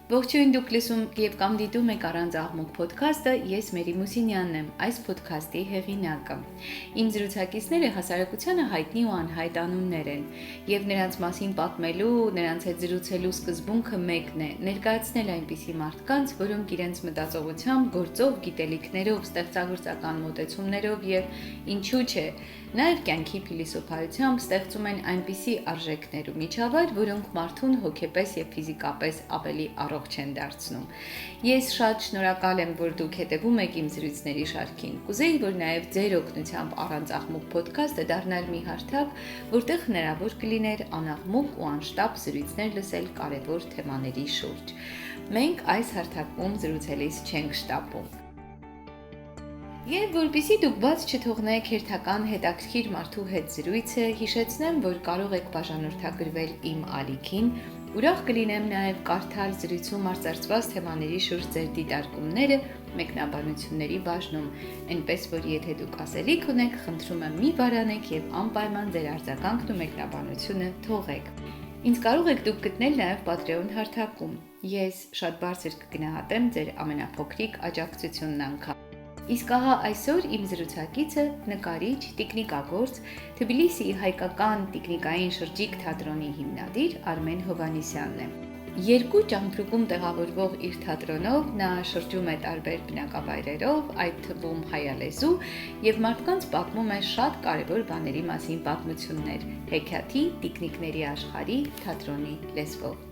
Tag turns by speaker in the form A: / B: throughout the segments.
A: Ողջույն դուք լսում եւ կամ դիտում եք առանց աղմուկ ոդքասթը, ես Մերի Մուսինյանն եմ, այս ոդքասթի հեղինակը։ Իմ զրուցակիցները հասարակությանը հայտնի ու անհայտ անուններ են, եւ նրանց մասին պատմելու, նրանց հետ զրուցելու սկզբունքը մեկն է՝ ներկայացնել այնպիսի մարդկանց, որոնք իրենց մտածողությամբ, գործով, գիտելիքներով, ստեղծագործական մոտեցումներով եւ ինչու՞ չէ, նաեւ կյանքի փիլիսոփայությամբ ստեղծում են այնպիսի արժեքներ ու միջավայր, որոնք մարդուն հոգեպես եւ ֆիզիկապես ավելի առողջ են դարձնում։ Ես շատ շնորհակալ եմ, որ դուք հետևում եք իմ զրույցների շարքին։ Կուզեի, որ նաև ձեր օգնությամբ առանց աղմուկ ոդքասթը դառնար մի հարթակ, որտեղ հնարավոր կլիներ անաղմուկ ու անշտապ զրույցներ լսել կարևոր թեմաների շուրջ։ Մենք այս հարթակում զրուցելիս չենք շտապում։ Եվ որպեսզի դուք բաց չթողնեք հերթական հետաքրքիր մարդու հետ զրույցը, հիշեցնեմ, որ կարող եք բաժանորդագրվել իմ ալիքին, ուրախ կլինեմ նաև կարդալ զրույցում արծարծված թեմաների շուրջ ձեր դիտարկումները մեկնաբանությունների բաժնում, այնպես որ եթե դուք ասելիք ունեք, խնդրում եմ մի վարանեք եւ անպայման ձեր արձագանքն ու մեկնաբանությունը թողեք։ Ինձ կարող եք դուք գտնել նաև Patreon հարթակում։ Ես շատ բարձր կգնահատեմ ձեր ամենափոքրիկ աջակցությունն անգամ։ Իսկ ահա այսօր իմ զրուցակիցը նկարիչ, տիկնիկագործ, Թբիլիսիի հայկական տիկնիկային շրջիկ թատրոնի հիմնադիր Արմեն Հովհաննիսյանն է։ Երկու ճամփրուկում տեղավորվող իր թատրոնով նա շրջում է տարբեր բնակավայրերով, այդ թվում հայալեզու եւ մարդկանց պատմում է շատ կարեւոր բաների մասին պատմություններ, հեքիաթի, տիկնիկների աշխարհի, թատրոնի լեզվով։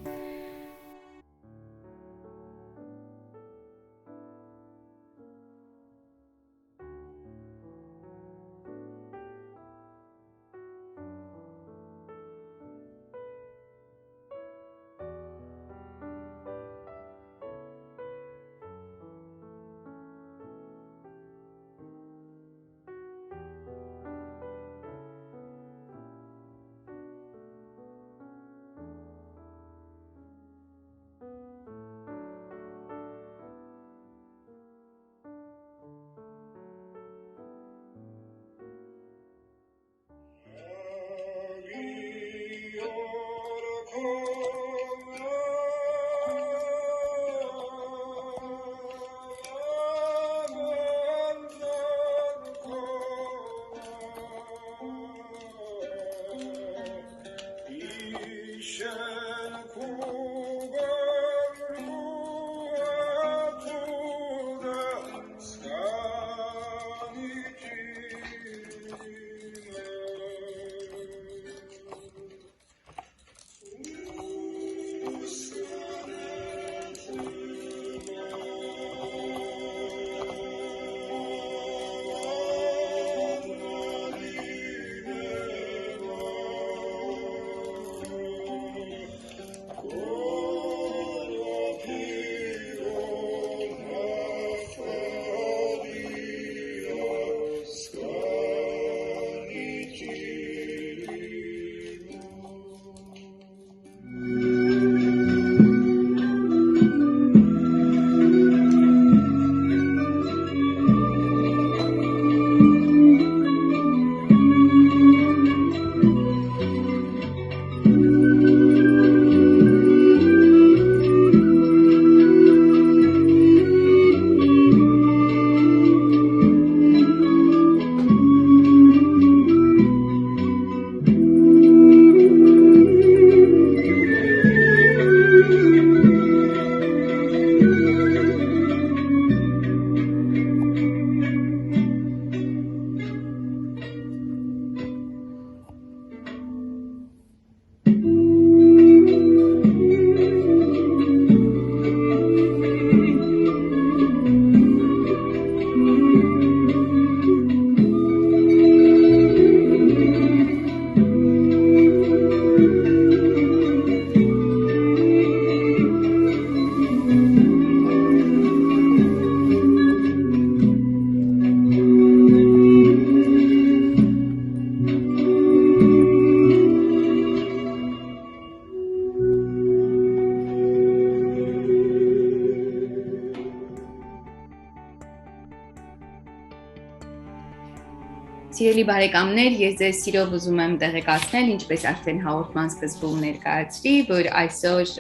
A: Սիրելի բարեկամներ, ես ձեզ սիրով ուզում եմ տեղեկացնել, ինչպես արդեն հաղորդման սկզբում ներկայացրի, որ այսօր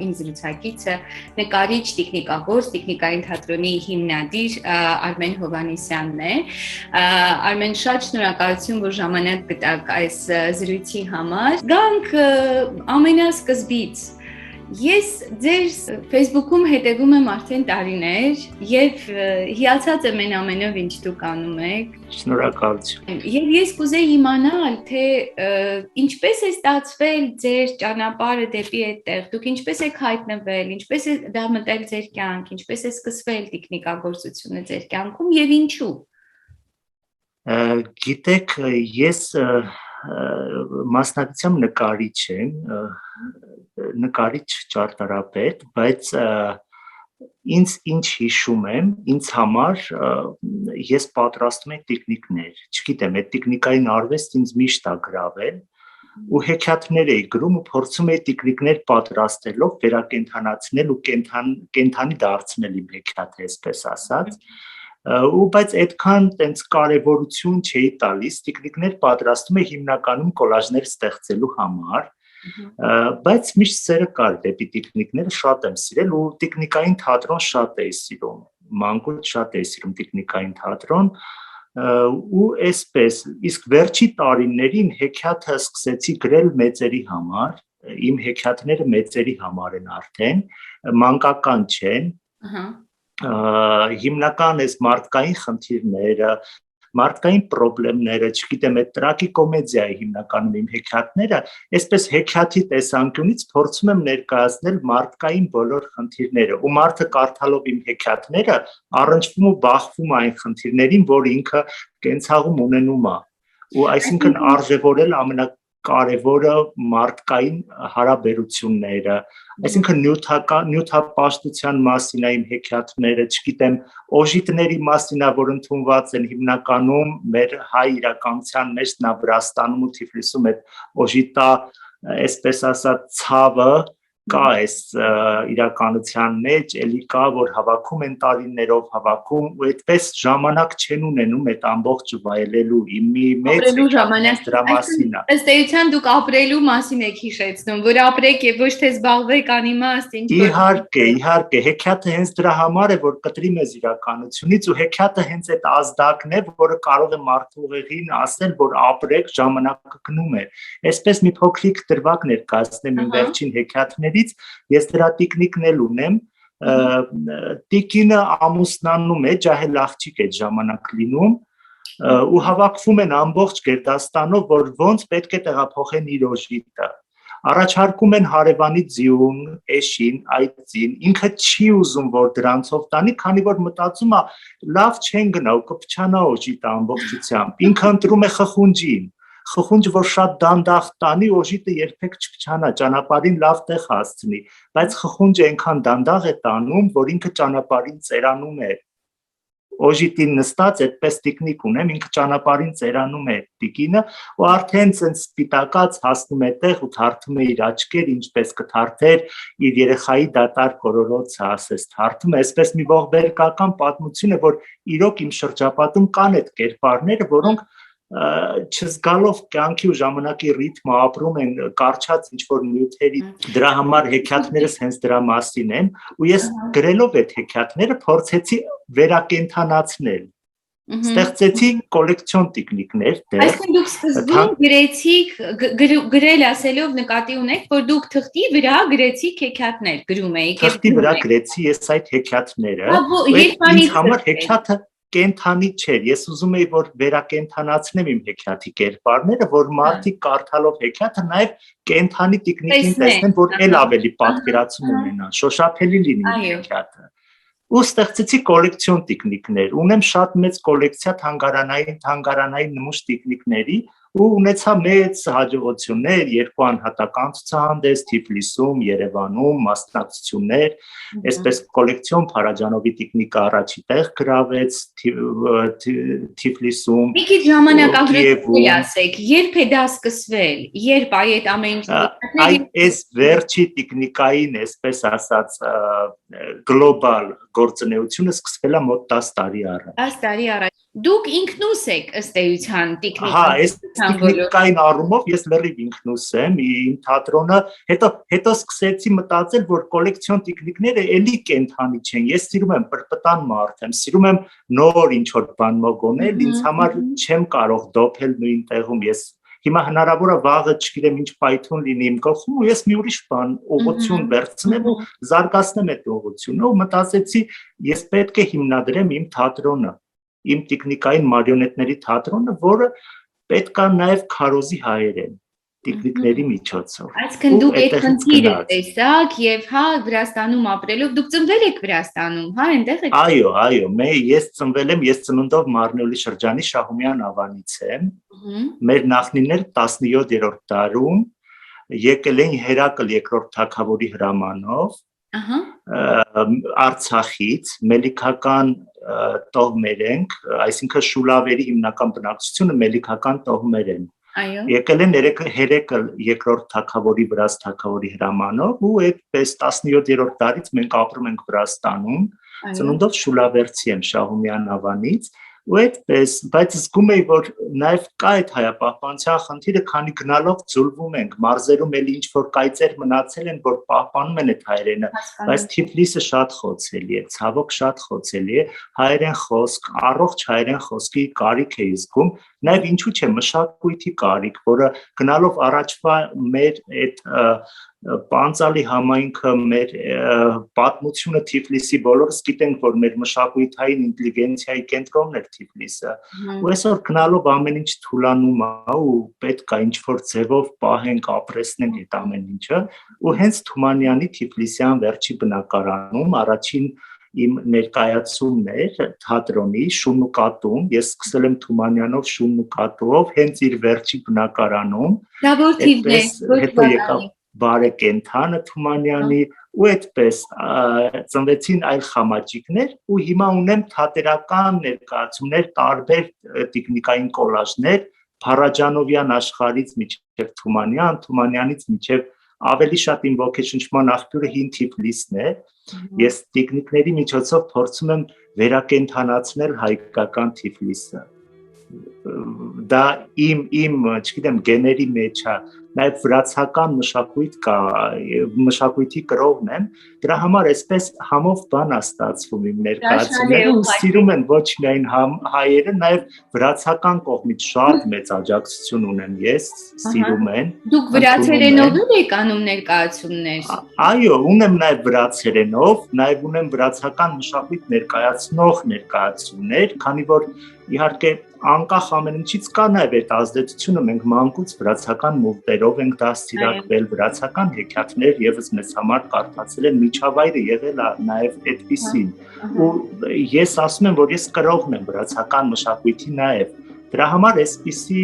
A: իմ զրուցակիցը նկարիչ, տեխնիկագործ, տեխնիկային թատրոնի հիմնադիր Արմեն Հովհաննիսյանն է։ Արմեն, շատ շնորհակալություն, որ ժամանակ գտաք այս զրույցի համար։ Գանք ամենասկզբից։ Ես ձեր Facebook-ում հետևում եմ արդեն տարիներ եւ հիացած եմ այն ամենով, ինչ դուք անում եք։
B: Շնորհակալություն։
A: Եվ ես կուզեի իմանալ, թե ինչպես է ստացվել ձեր ճանապարհը դեպի այդտեղ։ Դուք ինչպես եք հայտնվել, ինչպես է դա մտել ձեր կյանք, ինչպես է սկսվել տեխնիկագործությունը ձեր կյանքում եւ ինչու։
B: Գիտեք, ես մասնակցությամբ նկարիչ եմ, նկարիչ ճարտարապետ, բայց ինձ ինչ հիշում եմ, ինձ համար ես պատրաստում եմ տեխնիկներ, չգիտեմ, այդ տեխնիկային արվեստ ինձ միշտ է գրավել ու հեքիաթներ էի գրում ու փորձում էի տեխնիկներ պատրաստելով վերակենդանացնել ու կենդանի դարձնել իմ հեքիաթը, այսպես ասած, ու բայց այդքան տենց կարևորություն չէի տալիս, տեխնիկներ պատրաստում էի հիմնականում կոլաժներ ստեղծելու համար, բայց միշտ սերը կար դեպի տեխնիկները, շատ եմ սիրել ու տեխնիկային թատրոն շատ էի սիրում, մանկուց շատ էի սիրում տեխնիկային թատրոն ու այսպես, իսկ վերջի տարիներին հեքիաթը սկսեցի գրել մեծերի համար, իմ հեքիաթները մեծերի համար են արդեն, մանկական չեն, հիմնական այս մարդկային խնդիրները, մարդկային պրոբլեմները, չգիտեմ, այդ տրագիկոմեդիա է հիմնականում իմ հեքիաթները, այսպես հեքիաթի տեսանկյունից փորձում եմ ներկայացնել մարդկային բոլոր խնդիրները, ու մարդը կարդալով իմ հեքիաթները առնչվում ու բախվում այն խնդիրներին, որ ինքը կենցաղում ունենում է, ու այսինքն արժևորել ամենակարևորը մարդկային հարաբերությունները, այսինքն նյութապաշտության մասին է իմ հեքիաթները, չգիտեմ, օժիտների մասին է, որ ընդունված են հիմնականում մեր հայ իրականության մեջ նա Վրաստանում ու Թիֆլիսում այդ օժիտա, այսպես ասած, ցավը կա այս իրականության մեջ, էլի կա, որ հավաքում են տարիներով, հավաքում ու այդպես ժամանակ չեն ունենում այդ ամբողջ վայելելու, իմի մեծ հեքիաթ դրա մասին է։
A: Ըստ էության դուք ապրելու մասին եք հիշեցնում, որ ապրեք եւ ոչ թե զբաղվեք անիմաստ ինչ-որ։
B: Իհարկե, հեքիաթը հենց դրա համար է, որ կտրի մեզ իրականությունից ու հեքիաթը հենց այդ ազդակն է, որը կարող է մարդու ուղեղին ասել, որ ապրեք, ժամանակը գնում է։ Այսպես մի փոքրիկ դրվագ ներկայացնեմ իմ վերջին հեքիաթներից, ես դրա տիկնիկն էլ ունեմ, տիկինը ամուսնանում է, ջահել աղջիկ այդ ժամանակ լինում ու հավաքվում են ամբողջ Գերդաստանով, որ ոնց պետք է տեղափոխեն իր օժիտը։ Առաջարկում են հարևանի ձիուն, էշին, այծին, ինքը չի ուզում, որ դրանցով տանի, քանի որ մտածում է, լավ չեն գնա ու կփչանա օժիտը ամբողջությամբ, ինքը ընտրում է խխունջին, խխունջ, որ շատ դանդաղ տանի, օժիտը երբեք չփչանա, ճանապարհին լավ տեղ հասցնի, բայց խխունջը այնքան դանդաղ է տանում, որ ինքը ճանապարհին ծերանում է։ Օժիտին նստած այդպես տիկնիկ ունեմ, ինքը ճանապարհին ծերանում է տիկինը ու արդեն ցենց սպիտակած հասնում է տեղ ու թարթում է իր աչքեր, ինչպես կթարթեր իր երեխայի դատարկ կորորոցը, ասես թարթում է, այսպես մի ողբերգական պատմություն է, որ իրոք իմ շրջապատում կան այդ կերպարները, որոնք չզգալով կյանքի ու ժամանակի ռիթմը ապրում են կարճած ինչ-որ նյութերի, դրա համար հեքիաթներս հենց դրա մասին են ու ես գրելով այդ հեքիաթները փորձեցի վերակենդանացնել, ստեղծեցի կոլեկցիոն տեխնիկներ դեռ։
A: Այսինքն դուք սկզբում գրեցիք, գրել ասելով նկատի ունեք, որ դուք թղթի վրա գրեցիք հեքիաթներ, գրում էիք։
B: Թղթի վրա գրեցի ես այդ հեքիաթները, ինձ համար հեքիաթը կենթանի չէր, ես ուզում էի, որ վերակենդանացնեմ իմ հեքիաթի կերպարները, որ մարդիկ կարդալով հեքիաթը նաև կենթանի տեխնիկին տեսնեն, որ էլ ավելի պատկերացում ունենան, շոշափելի լինի հեքիաթը։ Ու ստեղծեցի կոլեկցիոն տեխնիկներ, ունեմ շատ մեծ կոլեկցիա թանգարանային նմուշ տեխնիկների ու ունեցա մեծ հաջողություններ, 2 անհատական ցուցահանդես Թիֆլիսում, Երևանում, մասնակցություններ, այսպես կոլեկցիոն Փարաջանովի տեխնիկա առաջի տեղ գրավեց Թիֆլիսում։
A: Մի քիչ ժամանակ agree ասեք, երբ է դա սկսվել, երբ այդ ամեն ինչը
B: այս վերջի տեխնիկային, այսպես ասած, գլոբալ գործունեությունը սկսվել է մոտ 10 տարի առաջ։
A: 10 տարի առաջ։ Դուք ինքնուս եք ըստ էության
B: Հա, այս
A: տիկնիկական
B: տեխնիկային առումով ես լրիվ ինքնուս եմ, իմ թատրոնը, հետո սկսեցի մտածել, որ կոլեկցիոն տեխնիկները էլի կենթանի չեն։ Ես սիրում եմ պրպտան մարդ եմ, սիրում եմ նոր ինչ-որ բան մոգոնել, ինձ համար չեմ կարող դոփել նույն տեղում։ Ես հիմա հնարավոր է վաղը չգիտեմ ինչ պայթուն լինի իմ գլխում ու ես մի ուրիշ բան ուղղություն վերցնեմ ու զարգացնեմ այդ ուղղությունը ու մտածեցի, ես պետք է հիմնադրեմ իմ թատրոնը, իմ տեխնիկային մարիոնետների թատրոնը, որը պետք է նաև քարոզի հայերեն տեխնիկների միջոցով։
A: Այսինքն դուք այդ խնդիրը տեսաք եւ հա Վրաստանում ապրելով դուք ծնվել եք Վրաստանում, հա, այնտեղ եք։
B: Այո, ես ծնվել եմ, ես ծնունդով Մարնեոլի շրջանի Շահումյան ավանից եմ։ Մեր նախնիներ 17-րդ դարում եկել են Հերակլ երկրորդ թագավորի հրամանով Արցախից, մելիքական տոհմեր ենք, այսինքն Շուլավերի հիմնական բնակչությունը մելիքական տոհմեր են։ Եկել են Հերեկլ երկրորդ թագավորի Վրաց թագավորի հրամանով ու այդպես 17-րդ դարից մենք ապրում ենք Վրաստանում, ծնունդով Շուլավերցի եմ Շահումյան ավանից ու այդպես, բայց զգում էի, որ նաև կա այդ հայապահպանության խնդիրը, քանի գնալով ձուլվում ենք, մարզերում էլի ինչ-որ կայծեր մնացել են, որ պահպանում են այդ հայերենը, բայց Թիֆլիսը շատ խոցելի է, ցավոք շատ խոցելի է, հայերեն խոսք, առողջ հայերեն խոսքի կարիք է զգում, նաև ինչու՞ չէ մշակույթի կարիք, որը գնալով առաջվա մեր այդ Պանծալի համայնքը, մեր պատմությունը Թիֆլիսի բոլորս գիտենք, որ մեր մշակութային ինտելիգենցիայի կենտրոնն էր Թիֆլիսը, ու այսօր գնալով ամեն ինչ թուլանում է ու պետք է ինչ-որ ձևով պահենք, ապրեսնենք այդ ամեն ինչը, ու հենց Թումանյանի Թիֆլիսյան վերջի բնակարանում առաջին իմ ներկայացումն էր թատրոնի շունն ու կատուն, ես սկսել եմ Թումանյանով շունն ու կատուով, հենց իր վերջի բնակարանում, հետո եկավ Բարեկենթանը Թումանյանի ու այդպես ծնվեցին այլ խամաճիկներ ու հիմա ունեմ թատերական ներկայացումներ, տարբեր տեխնիկային կոլաժներ, Փարաջանովյան աշխարհից մինչև Թումանյան, Թումանյանից մինչև ավելի շատ իմ ոգեշնչման աղբյուրը հին Թիֆլիսն է։ Ես տեխնիկների միջոցով փորձում եմ վերակենդանացնել հայկական Թիֆլիսը։ Դա իմ, չգիտեմ, գեների մեջ է, նաև վրացական մշակույթ կա, մշակույթի կրողն եմ, դրա համար այսպես համով բան է ստացվում իմ ներկայացումները ու սիրում են ոչ միայն հայերը, նաև վրացական կողմից շատ մեծ աջակցություն ունեմ ես, սիրում են։
A: Դուք վրացերենով եք անում ներկայացումներ։
B: Այո, ունեմ նաև վրացերենով, նաև ունեմ վրացական մշակույթ ներկայացնող ներկայացումներ, քանի որ իհարկե անկախ ամեն ինչից կա նաև այդ ազդեցությունը, մենք մանկուց վրացական մուլտերով ենք դաստիարակվել, վրացական հեքիաթներ եւս մեզ համար կարդացել են, միջավայրը եղել է նաև այդպիսին։ Ու ես ասում եմ, որ ես կրողն եմ վրացական մշակույթի նաև։ Դրա համար այսպիսի,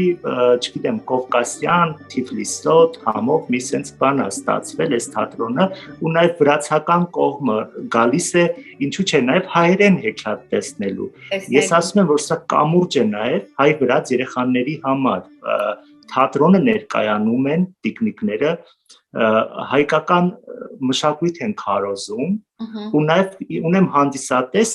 B: չգիտեմ, կովկասյան, Թիֆլիսոտ, համով մի sense բան է ստացվել այս թատրոնը ու նաև վրացական կողմը գալիս է, ինչու՞ չէ, նաև հայերեն հեքիաթ տեսնելու։ Ես ասում եմ, որ սա կամուրջ է նաև հայ-վրաց երեխաների համար։ Թատրոնը ներկայանում են տեխնիկները, հայկական մշակույթ են քարոզում ու նաև ունեմ հանդիսատես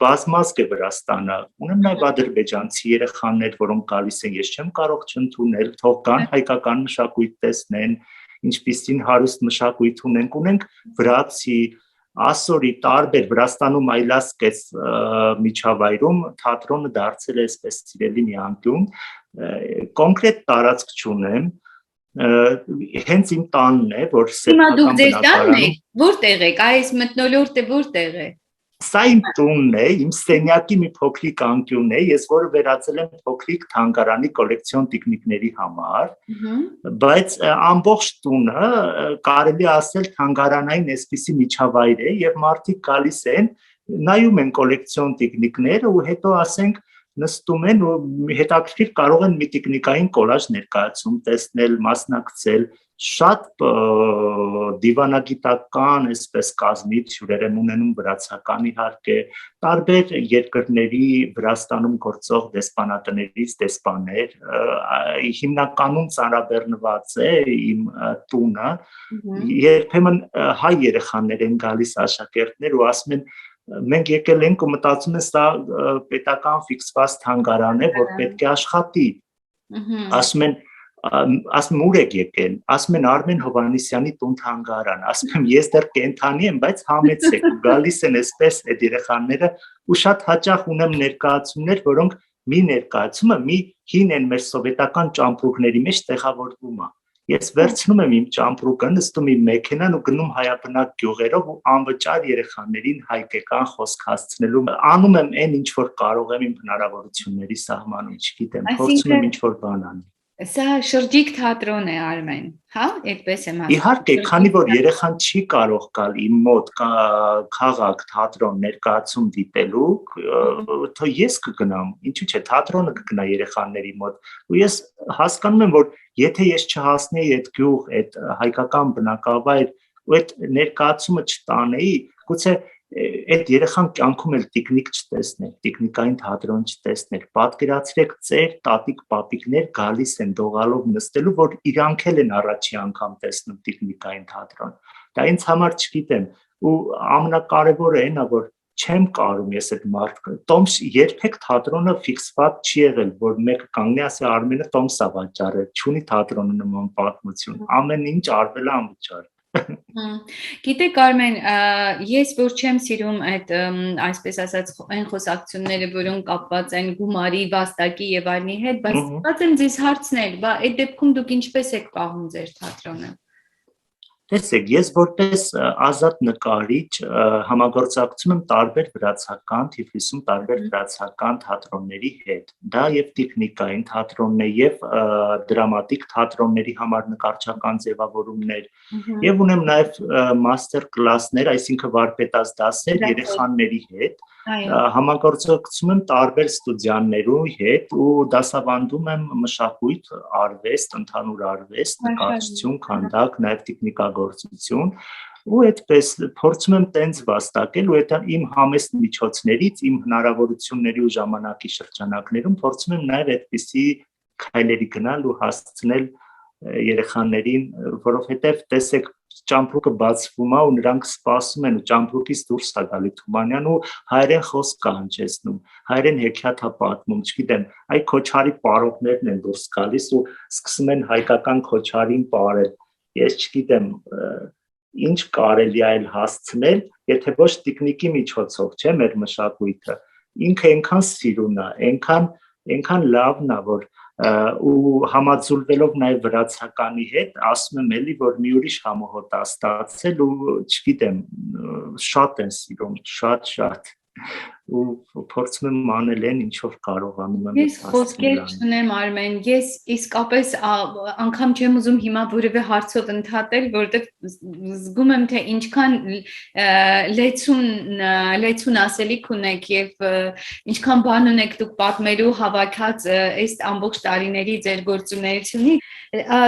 B: բազմազգ է Վրաստանը, ունեմ նաև ադրբեջանցի երեխաներ, որոնք գալիս են, ես չեմ կարող չընդունել, թող գան հայկական մշակույթ տեսնեն, ինչպիսին հարուստ մշակույթ ունենք վրացի, ասորի, տարբեր Վրաստանում այլասկես միջավայրում թատրոնը դարձել է այսպես սիրելի մի անկյուն, կոնկրետ տարածք չունեմ, հենց իմ տանն է, որ
A: սեփական բնակարանում։ Որտեղ եք, այս մթնոլորտը որտեղ է։
B: Սա իմ տունն է, իմ սենյակի մի փոքրիկ անկյուն է, ես որը վերածել եմ փոքրիկ թանգարանի կոլեկցիոն տեխնիկների համար, բայց ամբողջ տունը կարելի ասել թանգարանային այսպիսի միջավայր է եւ մարդիկ գալիս են, նայում են կոլեկցիոն տեխնիկները ու հետո ասենք նստում են ու հետաքրքիր կարող են մի տեխնիկային կոլաժ ներկայացում տեսնել, մասնակցել, շատ դիվանագիտական, այսպես կազմից հյուրեր եմ ունենում վրացական իհարկե, տարբեր երկրների Վրաստանում գործող դեսպանատներից դեսպաներ, հիմնականում ծանրաբեռնված է իմ տունը, երբեմն հայ երեխաներ են գալիս աշակերտներ ու ասում են մենք եկել ենք ու մտածում ենք սա պետական ֆիքսված թանգարան է, որ պետք է աշխատի։ Ասում են ասում ուր եք եկել, ասում են Արմեն Հովհաննիսյանի տուն թանգարան, ասում եմ ես դեռ կենթանի եմ, բայց համեցեք, ու գալիս են այսպես այդ երեխաները ու շատ հաճախ ունեմ ներկայացումներ, որոնք մի ներկայացումը մի հին են մեր սովետական ճամպրուկների մեջ տեղավորվում է։ Ես վերցնում եմ իմ ճամպրուկը, նստում իմ մեքենան ու գնում հայաբնակ գյուղերով ու անվճար երեխաներին հայկական խոսք հասցնելու անում եմ այն ինչ որ կարող եմ իմ հնարավորությունների սահմանում, չգիտեմ, փորձում եմ ինչ որ բան անել։
A: Սա շրջիկ թատրոն է, Արմեն, հա, այդպես եմ ասում։
B: Իհարկե, քանի որ երեխան չի կարող գալ իմ մոտ քաղաք թատրոն ներկայացում դիտելու, թող ես կգնամ, ինչու՞ չէ, թատրոնը կգնա երեխաների մոտ։ Ու ես հասկանում եմ, որ եթե ես չհասնեի այդ գյուղ, այդ հայկական բնակավայր ու այդ ներկայացումը չտանեի, գուցե այդ երեխան կյանքում էլ տիկնիկ չտեսներ, տիկնիկային թատրոն չտեսներ, պատկերացրեք ծեր, տատիկ, պապիկներ գալիս են դողալով նստելու, որ իրանք էլ են առաջի անգամ տեսնում տիկնիկային թատրոն։ Դա ինձ համար չգիտեմ, ու ամենակարևորը այն է, որ չեմ կարում ես այդ մարդը, Տոմս երբեք թատրոնը ֆիքսված չի եղել, որ մեկը կանգնի ասի Արմենը Տոմսա վաճառել, չունի թատրոնը նման պատմություն, ամեն ինչ արվել է անվճար։
A: Գիտեք Արմեն, ես որ չեմ սիրում այդ այսպես ասած այն խոսակցությունները, որոնք կապված են գումարի, վաստակի եւ այլնի հետ, բայց ստացած եմ ձեզ հարցնել, բա այդ դեպքում դուք ինչպես եք պահում ձեր թատրոնը։
B: Տեսեք, ես որպես ազատ նկարիչ համագործակցում եմ տարբեր վրացական, Թիֆլիսում տարբեր վրացական թատրոնների հետ։ Դա եւ տեխնիկային թատրոնն է, եւ դրամատիկ թատրոնների համար նկարչական ձևավորումներ, եւ ունեմ նաեւ մաստեր կլասներ, այսինքն վարպետաց դասեր երեխաների հետ։ Համագործակցում եմ տարբեր ստուդիաներու հետ ու դասավանդում եմ մշակույթ, արվեստ, ընդհանուր արվեստ, նկարչություն, քանդակ, նաեւ տեխնիկագործություն ու այդպես փորձում եմ տենց վաստակել ու այդ իմ համեստ միջոցներից, իմ հնարավորությունների ու ժամանակի շրջանակներում փորձում եմ նաեւ այդպիսի քայլերի գնալ ու հասցնել երեխաներին, որովհետեւ տեսեք ճամպրուկը բացվում է ու նրանք սպասում են ու ճամպրուկից դուրս է գալի Թումանյան ու հայերեն խոսք կա հնչեցնում, հայերեն հեքիաթ է պատմում, չգիտեմ, այ քոչարի պարողներն են դուրս գալիս ու սկսում են հայկական քոչարին պարել։ Ես չգիտեմ, ինչ կարելի է հասցնել, եթե ոչ տեխնիկի միջոցով, չէ՞, մեր մշակույթը։ Ինքը այնքան սիրուն է, այնքան լավն է, որ ու համաձուլվելով նաև վրացականի հետ, ասում եմ էլի, որ մի ուրիշ համոհոտ է ստացել ու չգիտեմ, շատ են սիրում, շատ ու փորձում եմ անել այն, ինչ որ կարողանում եմ։
A: Ես խոսքեր չունեմ Արմեն, ես իսկապես անգամ չեմ ուզում հիմա որևէ հարցով ընդհատել, որովհետև զգում եմ, թե ինչքան լեցուն ասելիք ունեք եւ ինչքան բան ունեք դուք պատմելու հավաքած այս ամբողջ տարիների ձեր գործունեությունից։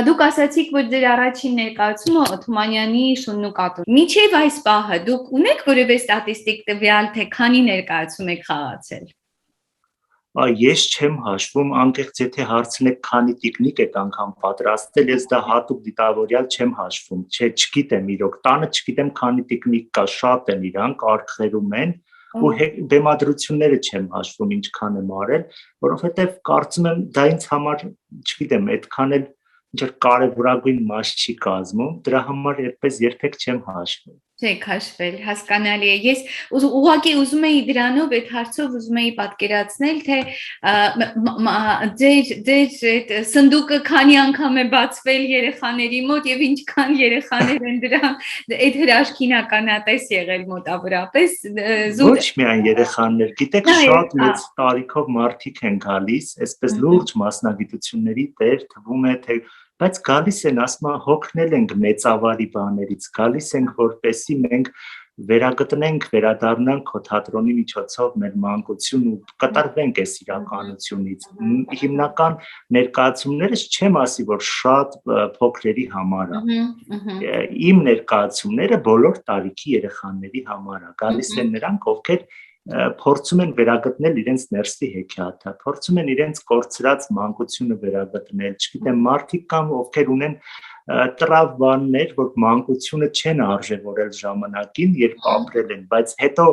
A: Դուք ասացիք, որ ձեր առաջին ներկայացումը Թումանյանի Շունն ու կատուն։ Մինչև այս պահը դուք ունեք որևէ ստատիստիկ տվյալ, թե քանի ներկայացում եք խաղացել։
B: Ես չեմ հաշվում, անկեղծ եթե հարցնեք քանի տեխնիկ եք անգամ պատրաստել, ես դա հատուկ դիտավորյալ չեմ հաշվում, չգիտեմ իրոք, տանը չգիտեմ քանի տեխնիկ կա, շատ են իրանք, արկղերում են ու բեմադրությունները չեմ հաշվում ինչքան եմ արել, որովհետև կարծում եմ դա ինձ համար, չգիտեմ, այդքան էլ ինչ կարևորագույն մաս չի կազմում, դրա համար երբեք չեմ հաշվում։
A: Չեք հաշվել, հասկանալի է։ Ես ուղղակի ուզում էի դրանով այդ հարցով ուզում էի պատկերացնել, թե ձեր սնդուկը քանի անգամ է բացվել երեխաների մոտ եւ ինչքան երեխաներ են դրան այդ հրաշքին ականատես եղել մոտավորապես։
B: Ոչ միայն երեխաներ, գիտեք, շատ մեծ տարիքով մարդիկ են գալիս, այսպես լուրջ մասնագիտությունների տեր, թվում է թե բայց գալիս են, ասում են, հոգնել ենք մեծավարի բաներից, գալիս ենք, որպեսզի մենք վերագտնենք, վերադառնանք քո թատրոնի միջոցով մեր մանկություն ու կտրվենք այս իրականությունից։ Հիմնական ներկայացումներս չեմ ասի, որ շատ փոքրերի համար է։ Իմ ներկայացումները բոլոր տարիքի երեխաների համար է։ Գալիս են նրանք, ովքեր փորձում են վերագտնել իրենց ներսի հեքիաթը, փորձում են իրենց կորցրած մանկությունը վերագտնել, չգիտեմ, մարդիկ կամ ովքեր ունեն տրավմաներ, որ մանկությունը չեն արժևորել ժամանակին, երբ ապրել են, բայց հետո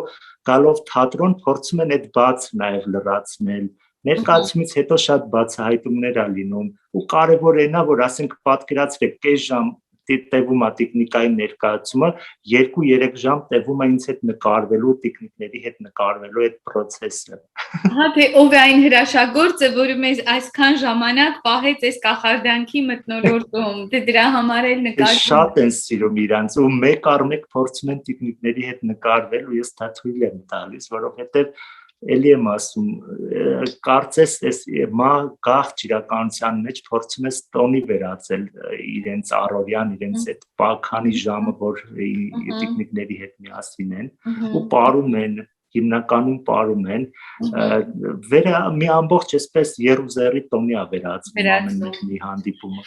B: գալով թատրոն փորձում են այդ բաց նաև լրացնել, ներկայացումից հետո շատ բացահայտումներ ա լինում, ու կարևոր է նա, որ ասենք պատկերացրեք կես ժամ տևում է տիկնիկայի ներկայացումը, 2-3 ժամ տևում է ինձ հետ նկարվելու, տիկնիկների հետ նկարվելու այդ process-ը։
A: Հա, թե ով է այն հրաշագործը, որը մեզ այսքան ժամանակ պահեց այս կախարդանքի մթնոլորտում, թե դրա համար էլ նկարվում։
B: Շատ են սիրում իրանց, ու մեկ առ մեկ փորձում են տիկնիկների հետ նկարվել, ու ես դա թույլ եմ տալիս, որովհետև էլի եմ ասում, կարծես այս գաղթ իրականության մեջ փորձում ես տոնի վերածել իրենց առօրյան, իրենց այդ քանի ժամը, որ տիկնիկների հետ միասին են, ու պարում են, հիմնականում պարում են, մի ամբողջ այսպես երուզերի տոնի ա վերածվում ամեն մի հանդիպումը։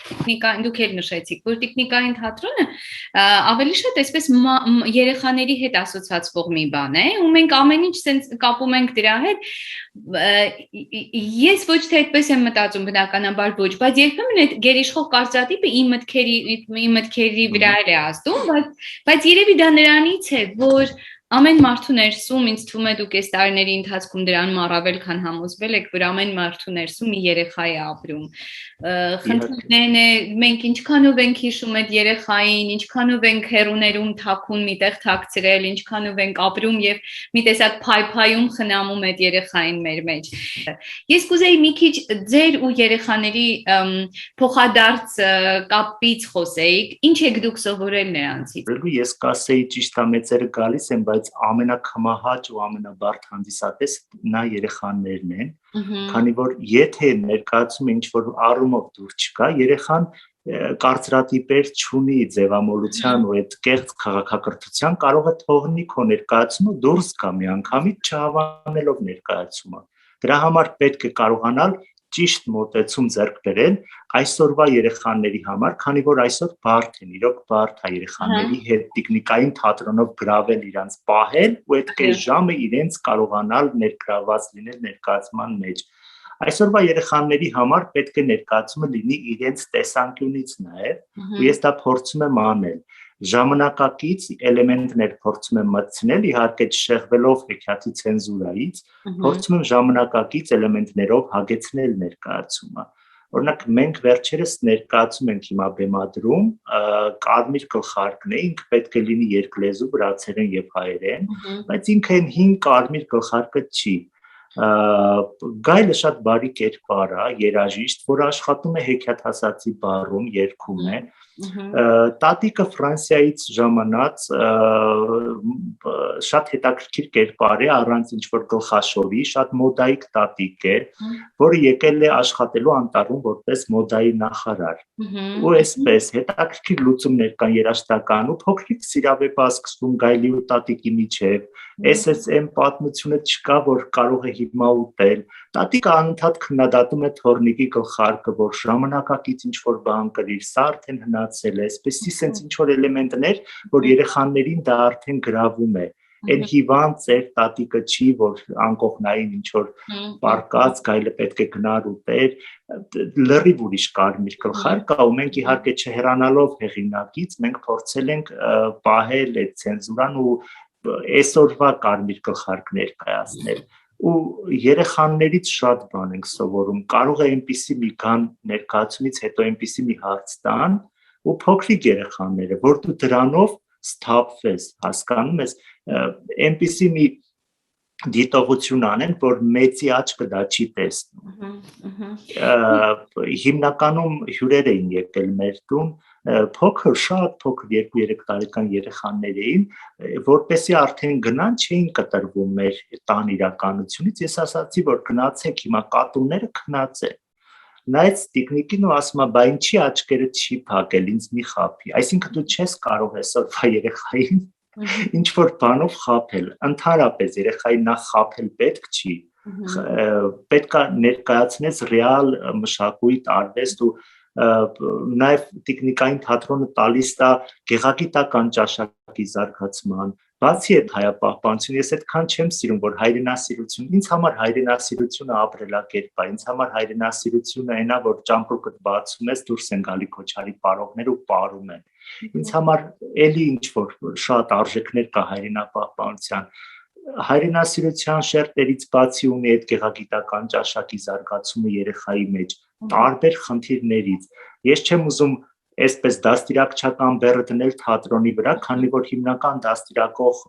A: Դուք էլ նշեցիք, որ տիկնիկային թատրոնը ավելի շատ այսպես երեխաների հետ ասոցացվող մի բան է, ու մենք ամեն ինչ sense կապում ենք դրա հետ։ Ես ոչ թե այդպես եմ մտածում, բնականաբար ոչ, բայց երբեմն այդ գերիշխող կարծրատիպը իմ մտքերի վրա է ազդում, բայց երևի դա նրանից է, որ ամեն մարդու ներսում ինձ թվում է դուք այս տարիների ընթացքում դրանում առավել քան համոզվել եք, որ ամեն մարդու ներսում մի երեխա է ապրում։ Խնդիրներն է, մենք ինչքանով ենք հիշում այդ երեխային, ինչքանով ենք հեռուներում թաքուն միտեղ թաքցրել, ինչքանով ենք ապրում եւ մի տեսակ փայփայում խնամում այդ երեխային մեր մեջ։ Ես կուզեի մի քիչ ձեր ու երեխաների փոխադարձ կապից խոսեիք, ինչ եք դուք սովորել նրանցից։
B: Ես կասեի ճիշտ է մեծերը գալիս են, բայց ամենակմահաճ ու ամենաբարդ հանդիսատես նա երեխաներն են, քանի որ եթե ներկայացումը ինչ-որ առումով դուր չկա, երեխան կարծրատիպեր չունի ձևամոլության ու այդ կեղծ քաղաքակրթության, կարող է թողնի քո ներկայացումը դուրս գա միանգամից չհավանելով ներկայացումը։ Դրա համար պետք է կարողանալ ճիշտ մոտեցում ձեռք բերել այսօրվա երեխաների համար, քանի որ այսօր բարդ են, իրոք բարդ է երեխաների հետ տիկնիկային թատրոնով գրավել իրանց պահել ու այդ կես ժամը իրենց կարողանալ ներգրաված լինել ներկայացման մեջ։ Այսօրվա երեխաների համար պետք է ներկայացումը լինի իրենց տեսանկյունից նաև, ու ես դա փորձում եմ անել։ Ժամանակակից էլեմենտներ փորձում եմ մտցնել, իհարկե չշեղվելով հեքիաթի ցենզուրայից, փորձում եմ ժամանակակից էլեմենտներով հագեցնել ներկայացումը։ Օրինակ մենք վերջերս ներկայացում ենք հիմա բեմադրում կարմիր գլխարկն է, ինքը պետք է լինի երկլեզու, վրացերեն եւ հայերեն, բայց ինքը այն հին կարմիր գլխարկը չի։ Գայլը շատ բարի կերպար է, երաժիշտ, որ աշխատում է հեքիաթասացի բառում, երգում է։ Տատիկը Ֆրանսիայից ժամանած շատ հետաքրքիր կերպար է, առանց ինչ-որ գլխաշորի, շատ մոդայիկ տատիկ է, որը եկել է աշխատելու Անտարում որպես մոդայի նախարար։ Ու այսպես հետաքրքիր լուծումներ կան երաժշտական ու փոքրիկ սիրավեպ է սկսվում Գայլի ու տատիկի միջև։ SSM պատմությունը չկա, որ կարող է հիմա ուտել։ Տատիկը անընդհատ քննադատում է թորնիկի գլխարկը, որ ժամանակակից ինչ-որ բան կրիր, սա արդեն հնացել է, այսպեսի sense ինչ-որ էլեմենտներ, որ երեխաներին դա արդեն գրավում է։ Այն հիվանդ ծեր տատիկը չի, որ անկողնային ինչ-որ պարկած, Գայլը պետք է գնար ուտեր, լրիվ ուրիշ կարմիր գլխարկ կա, ու մենք իհարկե չհեռանալով հեղինակից, մենք փորձել ենք պահել այդ ցենզուրան ու այսօրվա կարմիր գլխարկ ներկայացնել։ Ու երեխաներից շատ բան ենք սովորում, կարող է այնպիսի մի կան ներկայացումից հետո այնպիսի մի հարց տան, ու փոքրիկ երեխաները, որ դու դրանով սթափվես, հասկանում ես, այնպիսի մի դիտողություն անեն, որ մեծի աչքը դա չի տեսնում։ Հիմնականում հյուրեր էին եկել մեր տուն, փոքր, շատ փոքր 2-3 տարեկան երեխաներ էին, որպեսզի արդեն գնան, չէին կտրվում մեր տան իրականությունից, ես ասացի, որ գնացեք հիմա կատուները քնացեք։ Նայեց տիկնիկին ու ասում է, բա ինչի աչքերը չի փակել, ինձ մի խաբի։ Այսինքն դու չես կարող այսօրվա երեխային ինչ-որ բանով խաբել, ընդհանրապես երեխային նախ խաբել պետք չի, պետք է ներկայացնես ռեալ մշակույթ, արվեստ ու նաև տիկնիկային թատրոնը տալիս է գեղագիտական ճաշակի զարգացման, Բացի այդ հայապահպանություն, ես այդքան չեմ սիրում, որ հայրենասիրություն, ինձ համար հայրենասիրությունը ապրելակերպ է, ինձ համար հայրենասիրությունը այնա, որ ճամպրուկդ բացում ես, դուրս են գալի քոչարի պարողներ ու պարում են։ Ինձ համար էլի ինչ որ շատ արժեքներ կա հայրենապահպանության։ Հայրենասիրության շերտերից բացի ունի այդ գեղագիտական ճաշակի զարգացումը երեխայի մեջ, տարբեր խնդիրներից։ Ես չեմ ուզում այսպես դաստիարակչական բեռը դնել թատրոնի վրա, քանի որ հիմնական դաստիարակող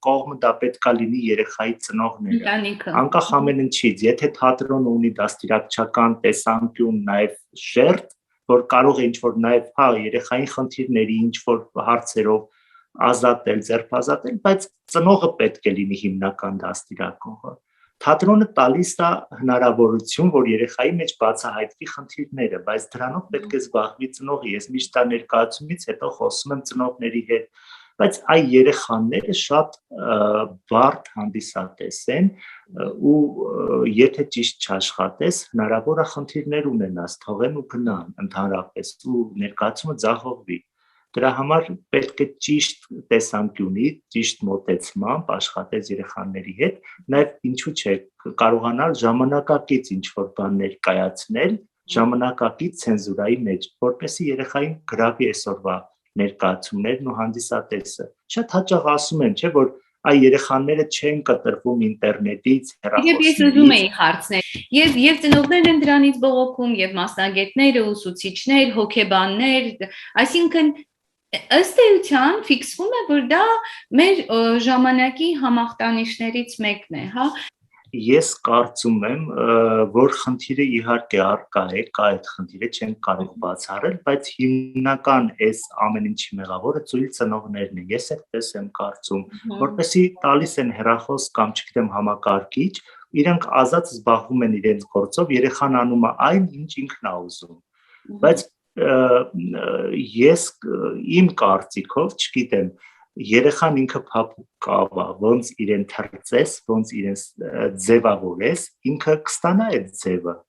B: կողմը դա պետքա լինի երեխայի ծնողները։ Անկախ ամեն ինչից, եթե թատրոնը ունի դաստիարակչական տեսանկյուն, նաև շերտ, որ կարող է ինչ-որ նաև երեխային խնդիրների ինչ-որ հարցերով ազատել, ձերբազատել, բայց ծնողը պետք է լինի հիմնական դաստիարակողը։ Թատրոնը տալիս է հնարավորություն, որ երեխայի մեջ բացահայտվի խնդիրները, բայց դրանով պետք է զբաղվի ծնողը։ Ես միշտ դա ներկայացումից հետո խոսում եմ ծնողների հետ, բայց այ երեխաները շատ բարդ հանդիսատես են ու եթե ճիշտ չաշխատես, հնարավոր է խնդիրներ ունենաս, թողեն ու գնան ընդհանրապես ու ներկայացումը ձախողվի։ Դրա համար պետք է ճիշտ տեսանկյունի, ճիշտ մոտեցմամբ աշխատել երեխաների հետ, նաև ինչու՞ չէ կարողանալ ժամանակակից ինչ-որ բան ներկայացնել, ժամանակակից ցենզուրայի մեջ, որպեսզի երեխային գրավի այսօրվա ներկայացումներն ու հանդիսատեսը։ Շատ հաճախ ասում են, չէ, որ այ երեխաները չեն կտրվում ինտերնետից,
A: հեռախոսներից։ Ես ուզում էի հարցնել, եւ ծնողներն են դրանից բողոքում, եւ մասնագետները, ուսուցիչներ, հոգեբաններ, այսինքն ըստ էության ֆիքսվում է, որ դա մեր ժամանակի համախտանիշներից մեկն է, հա։
B: Ես կարծում եմ, որ խնդիրը իհարկե առկա է, կա այդ խնդիրը, չեն կարող բացառել, բայց հիմնական այս ամեն ինչի մեղավորը ծույլ ծնողներն են։ Ես այդպես եմ կարծում, որպեսզի տալիս են հեռախոս կամ չգիտեմ համակարգիչ, իրենք ազատ զբաղվում են իրենց գործով, երեխան անում է այն, ինչ ինքն է ուզում։ Բայց ես իմ կարծիքով, չգիտեմ, երեխան ինքը փափուկ կավա, ոնց իրեն թրծես, ոնց իրեն ձևավորես, ինքը կստանա այդ ձևը։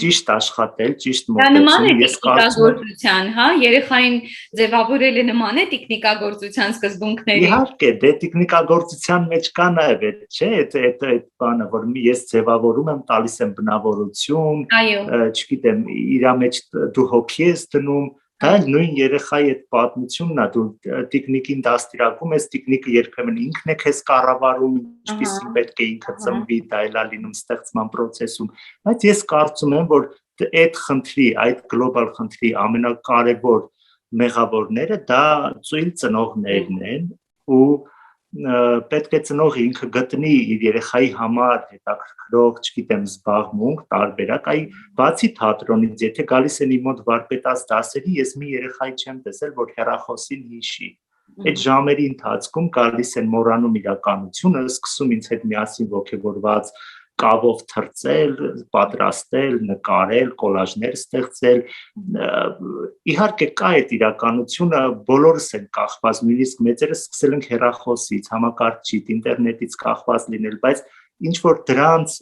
B: Ճիշտ աշխատել, ճիշտ մոտեցում,
A: ես կարծում եմ, հա, երեխային ձևավորելը նման է տեխնիկագործության սկզբունքներին։
B: Իհարկե, դե տեխնիկագործության մեջ կա նաև այդ, չէ, այդ բանը, որ ես ձևավորում եմ, տալիս եմ բնավորություն, չգիտեմ, իր մեջ դու հոգի ես դնում, դա նույն երեխայի այդ պատմությունն է, դու տեխնիկին դաստիարակում ես, տեխնիկը երբեմն ինքն է քեզ կառավարում, ինչպիսին պետք է ինքը ծնվի, դա էլ է լինում ստեղծման process-ում, բայց ես կարծում եմ, որ այդ խնդրի, այդ գլոբալ խնդրի ամենակարևոր մեղավորները դա ծույլ ծնողներն են ու պետք է ծնողը ինքը գտնի իր երեխայի համար հետաքրքրող, չգիտեմ, զբաղմունք, տարբերակ, այ բացի թատրոնից, եթե գալիս են իմ մոտ վարպետաց դասերի, ես մի երեխայի չեմ տեսել, որ հեռախոսին հիշի։ Այդ ժամերի ընթացքում գալիս են մոռանում իրականությունը, սկսում ինձ հետ միասին ոգևորված կավով թրծել, պատրաստել, նկարել, կոլաժներ ստեղծել։ Իհարկե կա այդ իրականությունը, բոլորս են կախված, նույնիսկ մեծերս սկսել ենք հեռախոսից, համակարգչից, ինտերնետից կախված լինել, բայց ինչ որ դրանց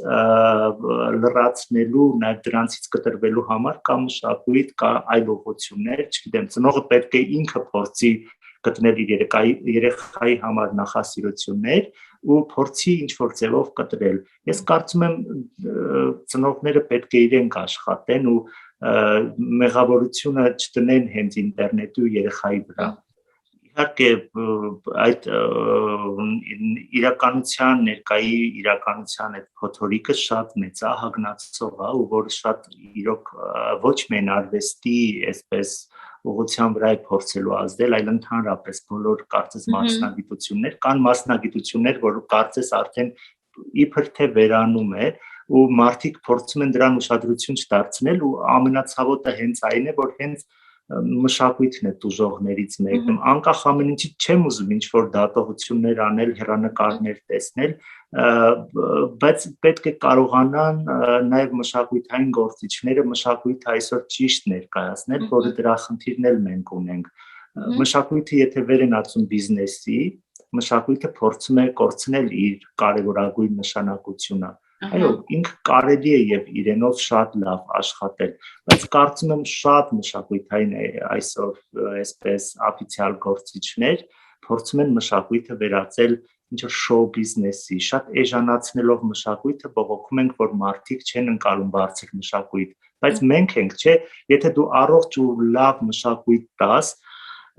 B: լրացնելու, նաև դրանցից կտրվելու համար կա մշակույթ, կա այլ ուղղություններ, չգիտեմ, ծնողը պետք է ինքը փորձի գտնել իր երեխայի համար նախասիրություններ ու փորձի ինչ-որ ձևով կտրել։ Ես կարծում եմ ծնողները պետք է իրենք աշխատեն ու մեղավորությունը չտնեն հենց ինտերնետի ու երեխայի վրա։ Իհարկե այդ իրականության, ներկայի իրականության այդ փոթորիկը շատ մեծ է, հագնացող է ու որ շատ իրոք ոչ միայն արվեստի, այսպես ուղղության վրա է փորձելու ազդել, այլ ընդհանրապես բոլոր կարծես մասնագիտություններ, կան մասնագիտություններ, որ կարծես արդեն իբր թե վերանում է ու մարդիկ փորձում են դրան ուշադրություն չդարձնել ու ամենացավոտը հենց այն է, որ հենց մշակույթն է տուժողներից մեկը։ Անկախ ամեն ինչից չեմ ուզում ինչ-որ դատողություններ անել, հեռանկարներ տեսնել, բայց պետք է կարողանան նաև մշակութային գործիչները մշակույթը այսօր ճիշտ ներկայացնել, որը դրա խնդիրն էլ մենք ունենք։ Մշակույթը եթե վեր են ածում բիզնեսի, մշակույթը փորձում է կորցնել իր կարևորագույն նշանակությունը։ Այո, ինքը կարելի է եւ իրենով շատ լավ աշխատել, բայց կարծում եմ շատ մշակութային այսօր այսպես օֆիցիալ գործիչներ փորձում են մշակույթը վերածել ինչ որ շոու բիզնեսի, շատ էժանացնելով մշակույթը, բողոքում ենք, որ մարդիկ չեն ընկալում բարձր մշակույթ, բայց մենք ենք, չէ, եթե դու առողջ ու լավ մշակույթ տաս,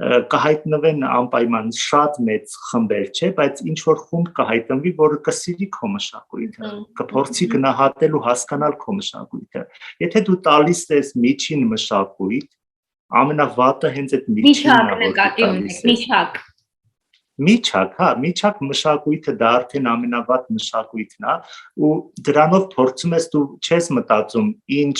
B: կհայտնվեն անպայման շատ մեծ խմբեր, չէ, բայց ինչ որ խումբ կհայտնվի, որը կսիրի քո մշակույթը, կփորձի գնահատել ու հասկանալ քո մշակույթը։ Եթե դու տալիս ես միջին մշակույթ, ամենավատը հենց այդ միջինն է, Միջակ, հա, միջակ մշակույթը դա արդեն ամենավատ մշակույթն է ու դրանով փորձում ես դու չես մտածում ինչ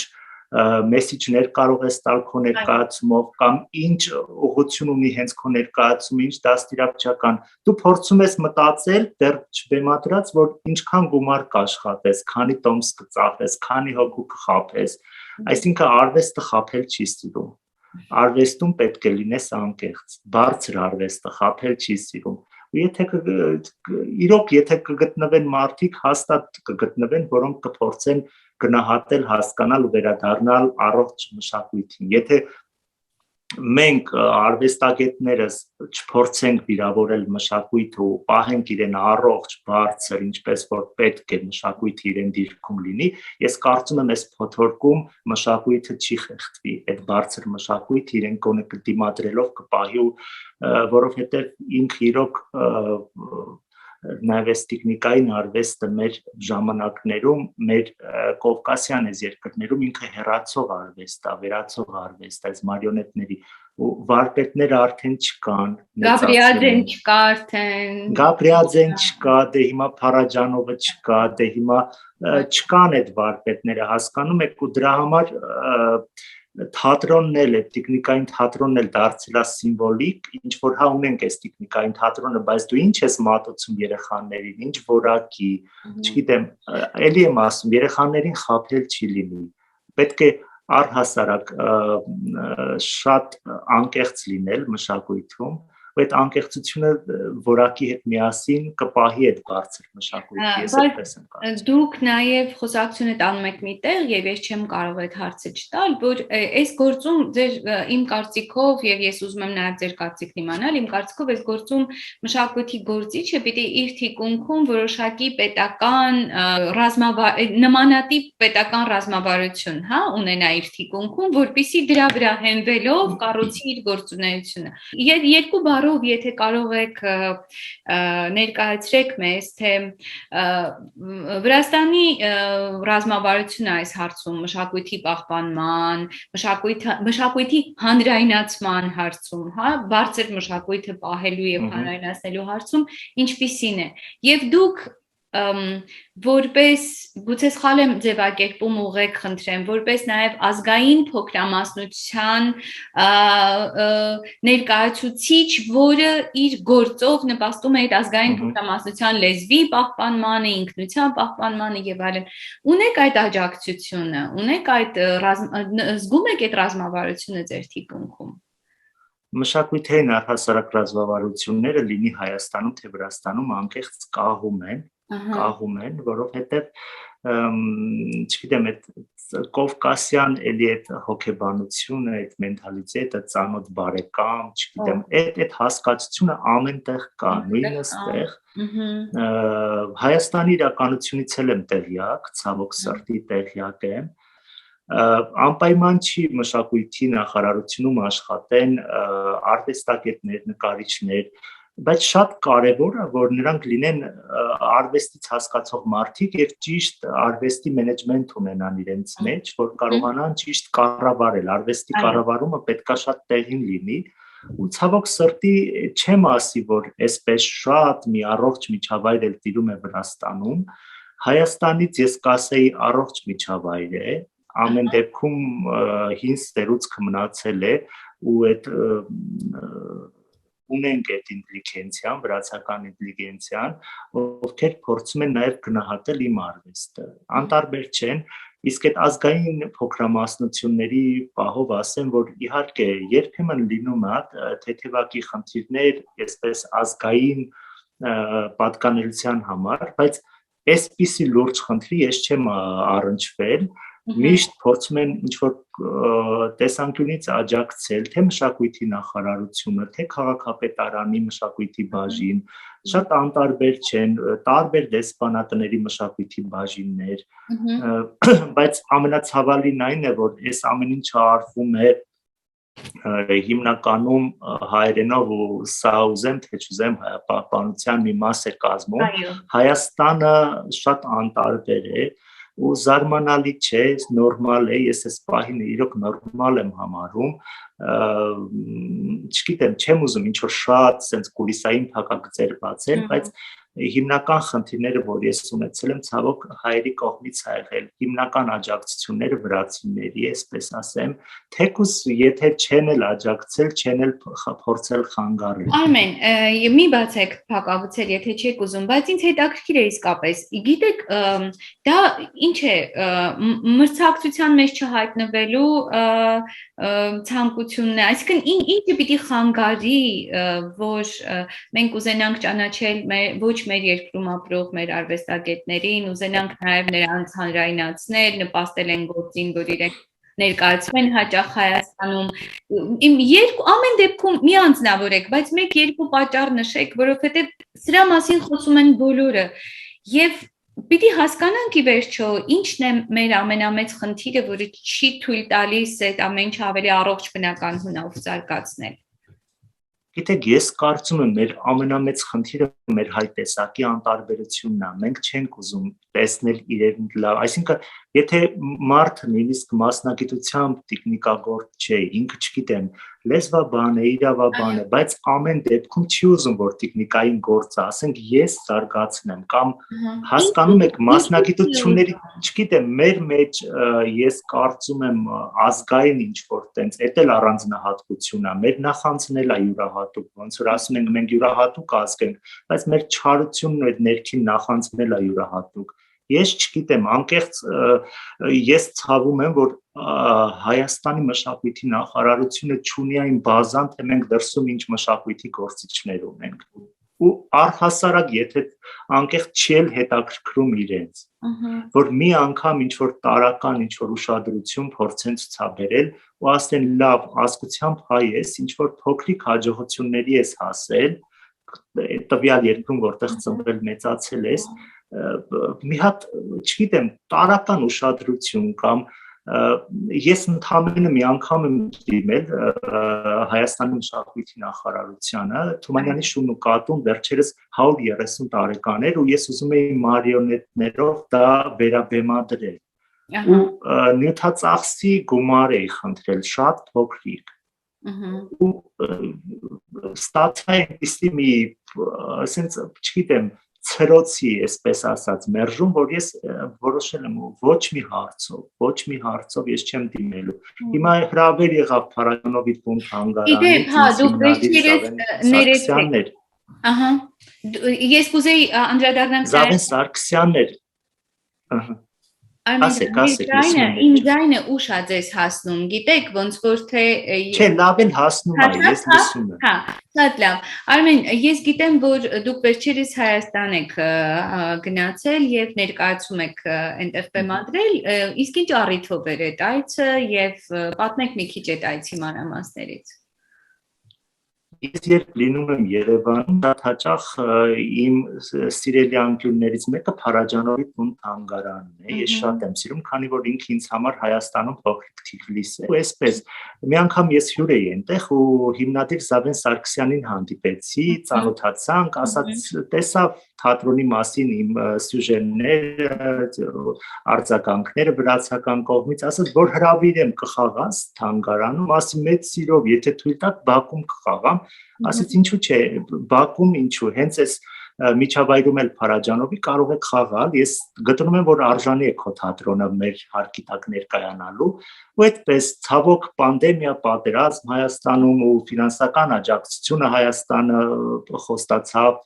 B: մեսիջներ կարող ես տալ քո ներկայացումով կամ ինչ ուղղություն ունի հենց քո ներկայացումը, ինչ դաստիարակչական, դու փորձում ես մտածել դեռ չբեմադրած, որ ինչքան գումար կաշխատես, քանի տոմս կծախես, քանի հոգու կխաբես, այսինքն արվեստը խաբել չի սիրում։ Արվեստում պետք է լինես անկեղծ, բարձր արվեստը խաբել չի սիրում։ Ու իրոք եթե կգտնվեն մարդիկ, հաստատ կգտնվեն, որոնք կփորձեն գնահատել, հասկանալ ու վերադառնալ առողջ մշակույթին։ Եթե մենք արվեստագետներս չփորձենք վիրավորել մշակույթը ու պահենք իրեն առողջ, բարձր, ինչպես որ պետք է մշակույթը իրեն դիրքում լինի, ես կարծում եմ այս փոթորկում մշակույթը չի խեղդվի, այդ բարձր մշակույթը իրեն գոնե կդիմադրելով կպահի ու որովհետև ինքը իրոք նաև այս տեխնիկային արվեստը մեր ժամանակներում, մեր կովկասյան այս երկրներում ինքը հեռացող արվեստ է, վերացող արվեստ է, այս մարիոնետների ու վարպետները արդեն չկան,
A: Գաբրիաձեն չկա արդեն,
B: Գաբրիաձեն չկա, դե հիմա Փարաջանովը չկա, դե հիմա չկան այդ վարպետները, հասկանում եք ու դրա համար թատրոնն էլ է, տեխնիկային թատրոնն էլ դարձել է սիմվոլիկ, ինչ որ հա ունենք այս տեխնիկային թատրոնը, բայց դու ինչ ես մատուցում երեխաներին, ինչ որակի, չգիտեմ, էլի եմ ասում, երեխաներին խաբել չի լինի, պետք է առհասարակ շատ անկեղծ լինել մշակույթում, ու այդ անկեղծությունը որակի հետ միասին կպահի այդ բարձր մշակույթը, ես այդպես եմ կարծում։
A: Դուք նաև խոսակցություն եք անում եք միտեղ եւ ես չեմ կարող այդ հարցը չտալ, որ այս գործում ձեր իմ կարծիքով եւ ես ուզում եմ նաև ձեր կարծիքն իմանալ, իմ կարծիքով այս գործում մշակույթի գործիչը պիտի իր թիկունքում որոշակի պետական նմանատիպ պետական ռազմավարություն, հա, ունենա իր թիկունքում, որպեսզի դրա վրա հենվելով կառուցի իր գործունեությունը։ Երկու բառով եթե կարող եք ներկայացրեք մեզ, թե Վրաստանի ռազմավարությունը այս հարցում մշակույթի պահպանման, մշակույթի հանրայնացման հարցում, հա, բարձր մշակույթը պահելու եւ հանրայնացնելու հարցում ինչպիսին է։ Եվ դուք որպես գուցե սխալ եմ ձևակերպում ուղղեք խնդրեմ, որպես նաև ազգային փոքրամասնության ներկայացուցիչ, որը իր գործով նպաստում է այդ ազգային փոքրամասնության լեզվի պահպանմանը, ինքնության պահպանմանը եւ այլն, ունեք այդ աջակցությունը, ունեք այդ զգում եք այդ ռազմավարությունը ձեր թիկունքում։
B: Մշակութային առհասարակ ռազմավարությունները լինի Հայաստանում թե Վրաստանում անկեղծ կահում են, որովհետև չգիտեմ, այդ կովկասյան էլի այդ հոգեբանությունը, այդ մենթալիտետը, ծանոթ բարեկամ, չգիտեմ, այդ հասկացությունը ամենտեղ կա, նույնս տեղ։ Հայաստանի իրականությունից էլ եմ տեղյակ, ցավոք սրտի տեղյակ եմ։ Անպայման չի մշակույթի նախարարությունում աշխատեն արվեստագետներ, նկարիչներ, բայց շատ կարևոր է, որ նրանք լինեն արվեստից հասկացող մարդիկ եւ ճիշտ արվեստի մենեջմենթ ունենան իրենց մեջ, որ կարողանան ճիշտ կառավարել, արվեստի կառավարումը պետքա շատ տեղին լինի, ու ցավոք սրտի չեմ ասի, որ այսպես շատ մի առողջ միջավայր էլ տիրում է Վրաստանում, Հայաստանից ես կասեի առողջ միջավայր է, ամեն դեպքում հին ստերուցքը մնացել է ու այդ ունենք այդ ինտելիգենցիան, վրացական ինտելիգենցիան, ովքեր փորձում են նաև գնահատել իմ արվեստը։ Անտարբեր չեն, իսկ այդ ազգային փոքրամասնությունների պահով ասեմ, որ իհարկե երբեմն լինում է թեթևակի խնդիրներ, այսպես ազգային պատկանելիության համար, բայց այսպիսի լուրջ խնդրի ես չեմ առնչվել, Միշտ փորձում են ինչ-որ տեսանկյունից աջակցել թե մշակույթի նախարարությունը, թե քաղաքապետարանի մշակույթի բաժին, շատ անտարբեր չեն, տարբեր դեսպանատների մշակույթի բաժիններ, բայց ամենացավալին այն է, որ այս ամեն ինչը արվում է հիմնականում հայերենով ու սա ուզեմ թե չուզեմ պահպանության մի մաս է կազմում, Հայաստանը շատ անտարբեր է ու զարմանալի չէ, նորմալ է, ես այս պահին իրոք նորմալ եմ համարում, չգիտեմ, չեմ ուզում ինչ-որ շատ սենց կուլիսային փակագծեր բացել, բայց հիմնական խնդիրները, որ ես ունեցել եմ, ցավոք հայերի կողմից ա եղել, հիմնական աջակցությունները վրացիների, այսպես ասեմ, թեկուզ եթե չեն էլ աջակցել, չեն էլ փորձել խանգարել։
A: Արմեն, մի բացեք փակագծեր, եթե չեք ուզում, բայց ինձ հետաքրքիր է իսկապես։ Գիտեք, դա ինչ է, մրցակցության մեջ չհայտնվելու ցանկությունն է, այսինքն ինչը պիտի խանգարի, որ մենք ուզենանք ճանաչել ոչ մեր երկրում ապրող մեր արվեստագետներին, ուզենանք նաև նրանց հանրայնացնել, նպաստել են գործին, որ իրենք ներկայացվեն հաճախ Հայաստանում։ Ամեն դեպքում մի անձնավորեք, բայց մեկ-երկու պատճառ նշեք, որովհետև սրա մասին խոսում են բոլորը։ Եվ պիտի հասկանանք ի վերջո, ինչն է մեր ամենամեծ խնդիրը, որը չի թույլ տալիս այդ ամեն ինչ ավելի առողջ բնական հունով զարգացնել։
B: Գիտեք, ես կարծում եմ, մեր ամենամեծ խնդիրը մեր հայ տեսակի անտարբերությունն է։ Մենք չենք ուզում տեսնել իրեն լավ, այսինքն եթե մարդը նույնիսկ մասնագիտությամբ տեխնիկագործ չէ, ինքը չգիտեմ, լեզվաբան է, իրավաբան է, բայց ամեն դեպքում չի ուզում, որ տեխնիկային գործը, ասենք ես զարգացնեմ կամ հասկանում եք մասնագիտությունների, չգիտեմ, մեր մեջ ես կարծում եմ ազգային ինչ-որ տենց, էդ էլ առանձնահատկություն է, մեր նախանձն էլ է յուրահատուկ, ոնց որ ասում ենք մենք յուրահատուկ ազգ ենք, բայց մեր չարությունն ու այդ ներքին նախանձն էլ է յուրահատուկ։ Ես չգիտեմ, անկեղծ ես ցավում եմ, որ Հայաստանի մշակույթի նախարարությունը չունի այն բազան, թե մենք դրսում ինչ մշակույթի գործիչներ ունենք։ Ու առհասարակ, եթե անկեղծ չի էլ հետաքրքրում իրենց, որ մի անգամ ինչ-որ տարական, ինչ-որ ուշադրություն փորձեն ցուցաբերել ու ասեն լավ, ազգությամբ հայ ես, ինչ-որ փոքրիկ հաջողությունների ես հասել, տվյալ երկրում, որտեղ ծնվել մեծացել ես, մի հատ, չգիտեմ, տարական ուշադրություն կամ ես ընդհանրապես մի անգամ եմ դիմել Հայաստանի մշակույթի նախարարությանը, Թումանյանի շունն ու կատուն վերջերս 130 տարեկան էր ու ես ուզում էի մարիոնետներով դա վերաբեմադրել։ Ու նյութածախսի գումար էի խնդրել, շատ փոքրիկ։ Ու ստացա այնպիսի մի, ասենց, չգիտեմ, ցրոցի, այսպես ասած, մերժում, որ ես որոշել եմ ոչ մի հարցով ես չեմ դիմելու։ Հիմա հրավեր եղավ Փարաջանովի տուն թանգարանից,
A: դուք ներեցեք։ Ահա։ Ես կուզեի անդրադառնալ
B: Զավեն Սարգսյանն էր։ Ասեք,
A: իմ ձայնը ուշ ա ձեզ հասնում, գիտեք, ոնց որ թե
B: Չէ, լավ էլ հասնում է, ես լսում եմ։
A: Հա, շատ լավ։ Արմեն, ես գիտեմ, որ դուք վերջերս Հայաստան եք գնացել եւ ներկայացում եք այնտեղ բեմադրել, իսկ ինչ առիթով էր այդ այցը եւ պատմեք մի քիչ այդ այցի մանրամասներից։
B: Ես երբ լինում եմ Երևանում, շատ հաճախ իմ սիրելի անկյուններից մեկը Փարաջանովի տուն թանգարանն է։ Ես շատ եմ սիրում, քանի որ ինքը ինձ համար Հայաստանում փոքրիկ Թիֆլիս է։ Ու այսպես, մի անգամ ես հյուր էի այնտեղ ու հիմնադիր Զավեն Սարգսյանին հանդիպեցի, ծանոթացանք, ասաց, տեսավ թատրոնի մասին իմ սյուժեները, արձագանքները վրացական կողմից, ասաց, որ հրավիրեմ կխաղաս թանգարանում, ասի մեծ սիրով, եթե թույլ տաք Բաքվում կխաղամ, ասաց ինչու՞ չէ, Բաքվում ինչու, հենց այս միջավայրում էլ Փարաջանովի կարող եք խաղալ, ես գտնում եմ, որ արժանի է քո թատրոնը մեր հարկի տակ ներկայանալու, ու այդպես ցավոք պանդեմիա, պատերազմ Հայաստանում ու ֆինանսական աջակցությունը Հայաստանը խոստացավ,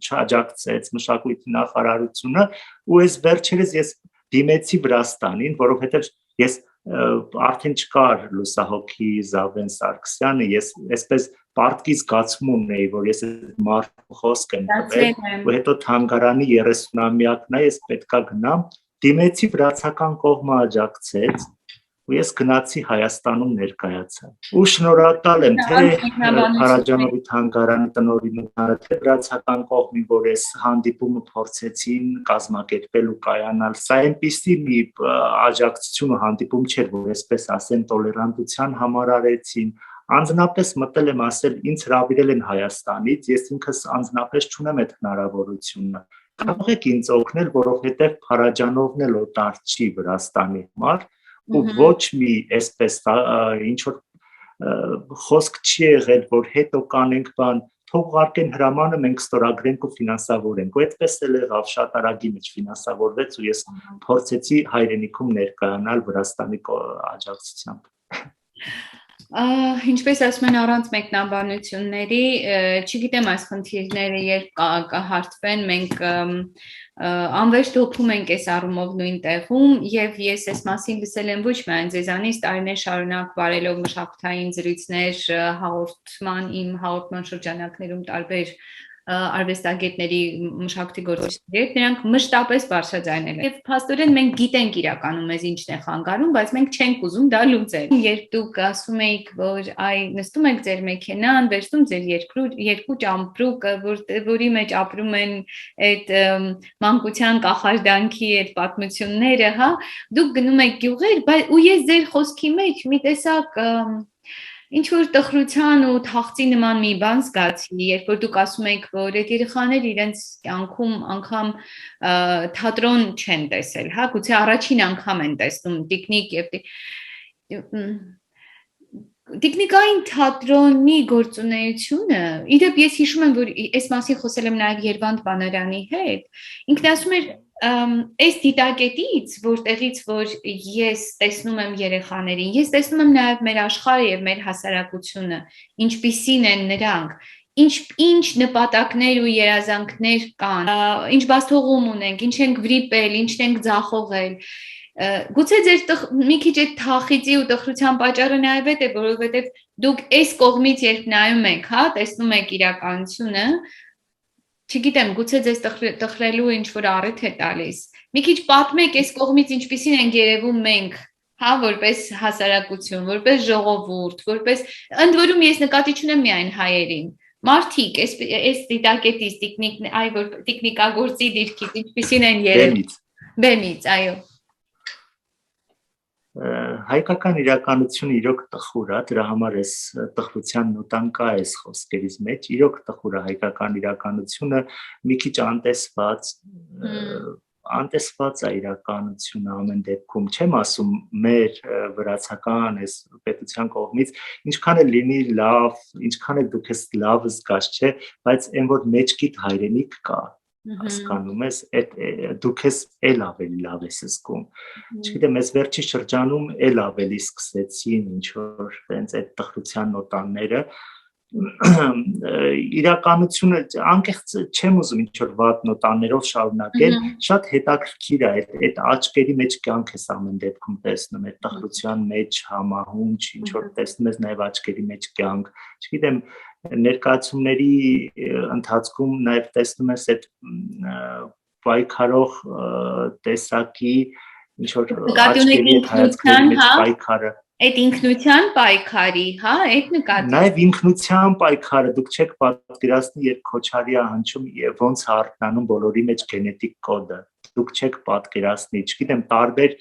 B: չաջակցեց մշակույթի նախարարությունը, ու այս վերջերս ես դիմեցի Վրաստանին, որովհետև ես արդեն չկար լուսահոգի Զավեն Սարգսյանը, ես այսպես պարտքի զգացում ունեի, որ ես այդ մարդու խոսք եմ տվել, ու հետո թանգարանի 30-ամյակն է, ես պետքա գնամ, դիմեցի վրացական կողմը աջակցեց ու ես գնացի Հայաստանում ներկայացա։ Ու շնորհակալ եմ թե Փարաջանովի թանգարանի տնօրինությանը, թե վրացական կողմին, որ այս հանդիպումը փորձեցին կազմակերպել ու կայանալ։ Սա այնպիսի մի աջակցություն ու հանդիպում չէր, որ այսպես ասեն տոլերանտության համար արեցին։ Անձնապես մտել եմ ասել, ինձ հրավիրել են Հայաստանից, ես ինքս անձնապես չունեմ այդ հնարավորությունը։ Կարող եք ինձ օգնել, որովհետև Փարաջանովն էլ օտար չի Վրաստանի համար, ու ոչ մի այսպես ինչ որ խոսք չի եղել, որ հետո կանենք բան, թող ուղարկեն հրամանը, մենք ստորագրենք ու ֆինանսավորենք։ Ու այդպես էլ եղավ, շատ արագի մեջ ֆինանսավորվեց ու ես փորձեցի հայրենիքում ներկայանալ Վրաստանի աջակցությամբ։
A: Ինչպես ասում են առանց մեկնաբանությունների, չգիտեմ այս խնդիրները երբ կհարթվեն, մենք անվերջ դոփում ենք այս առումով նույն տեղում եւ ես այս մասին լսել եմ ոչ միայն ձեզանից տարիներ շարունակ վարելով մշակութային զրույցներ իմ հաղորդման շրջանակներում տարբեր արվեստագետների մշակույթի գործիչների հետ նրանք մշտապես բարձրաձայնել են։ Եվ փաստորեն մենք գիտենք իրականում այս ինչն է խանգարում, բայց մենք չենք ուզում դա լուծել։ Երբ դուք ասում եք, որ նստում եք ձեր մեքենան, վերցնում ձեր երկու ճամպրուկը, որի մեջ ապրում են այդ մանկության կախարդանքի այդ պատմությունները, հա, դուք գնում եք գյուղեր, ու ես ձեր խոսքի մեջ մի տեսակ ինչ որ տխրության ու թախծի նման մի բան զգացի, երբ որ դուք ասում եք, որ այդ երեխաները իրենց կյանքում անգամ թատրոն չեն տեսել, հա, գուցե առաջին անգամ են տեսնում տիկնիկ եւ տիկնիկային թատրոնի գործունեությունը, իդեպ ես հիշում եմ, որ այս մասին խոսել եմ նաև Երվանդ Բանարյանի հետ, ինքն ասում էր այս դիտակետից, որտեղից որ ես տեսնում եմ երեխաներին, ես տեսնում եմ նաև մեր աշխարհը եւ մեր հասարակությունը, ինչպիսին են նրանք, ինչ նպատակներ ու երազանքներ կան, ինչ բացթողում ունենք, ինչ ենք վրիպել, ինչ ենք ձախողել։ Գուցե ձեր մի քիչ այդ թախիծի ու տխրության պատճառը նաև է, որովհետև դուք այս կողմից երբ նայում եք, հա, տեսնում եք իրականությունը, չգիտեմ, գուցե ձեզ տխրելու ինչ որ առիթ է տալիս։ Մի քիչ պատմեք այս կողմից ինչպիսին ենք երևում մենք, հա, որպես հասարակություն, որպես ժողովուրդ, որպես ընդ որում ես նկատի չունեմ միայն հայերին։ Մարդիկ, այս դիտակետից, տիկնիկագործի դիրքից ինչպիսին են երևում։ Բեմից, այո։
B: Հայկական իրականությունը իրոք տխուր է, դրա համար այս տխրության նոտան կա այս խոսքերից մեջ, իրոք տխուր է հայկական իրականությունը, մի քիչ անտեսված է իրականությունը ամեն դեպքում, չեմ ասում մեր վրացական այս պետության կողմից, ինչքան է լինի լավ, ինչքան է դուք ես լավ զգաց, չէ, բայց այն որ մեջքիդ հայրենիք կա, հասկանում ես, դուք ես էլ ավելի լավ ես զգում։ Չգիտեմ, ես վերջի շրջանում էլ ավելի սկսեցին ինչ որ տենց այդ տխրության նոտանները, իրականությունը անկեղծ չեմ ուզում ինչ որ վատ նոտաներով շարունակել, շատ հետաքրքիր է այդ աչքերի մեջ կյանք ես ամեն դեպքում տեսնում, այդ տխրության մեջ համահունչ, ինչ որ տեսնում ես նաև աչքերի մեջ կյանք, չգիտեմ, ներկայացումների ընթացքում նաև տեսնում ես այդ պայքարող տեսակի ինչ որ աչքերի հայացքների մեջ պայքարը
A: Այդ ինքնության պայքարի, հա, այդ նկատի։
B: Նաև ինքնության պայքարը, դուք չեք պատկերացնի, երբ Քոչարի է հնչում եւ ոնց է արթնանում բոլորի մեջ գենետիկ կոդը։ Դուք չեք պատկերացնի, չգիտեմ, տարբեր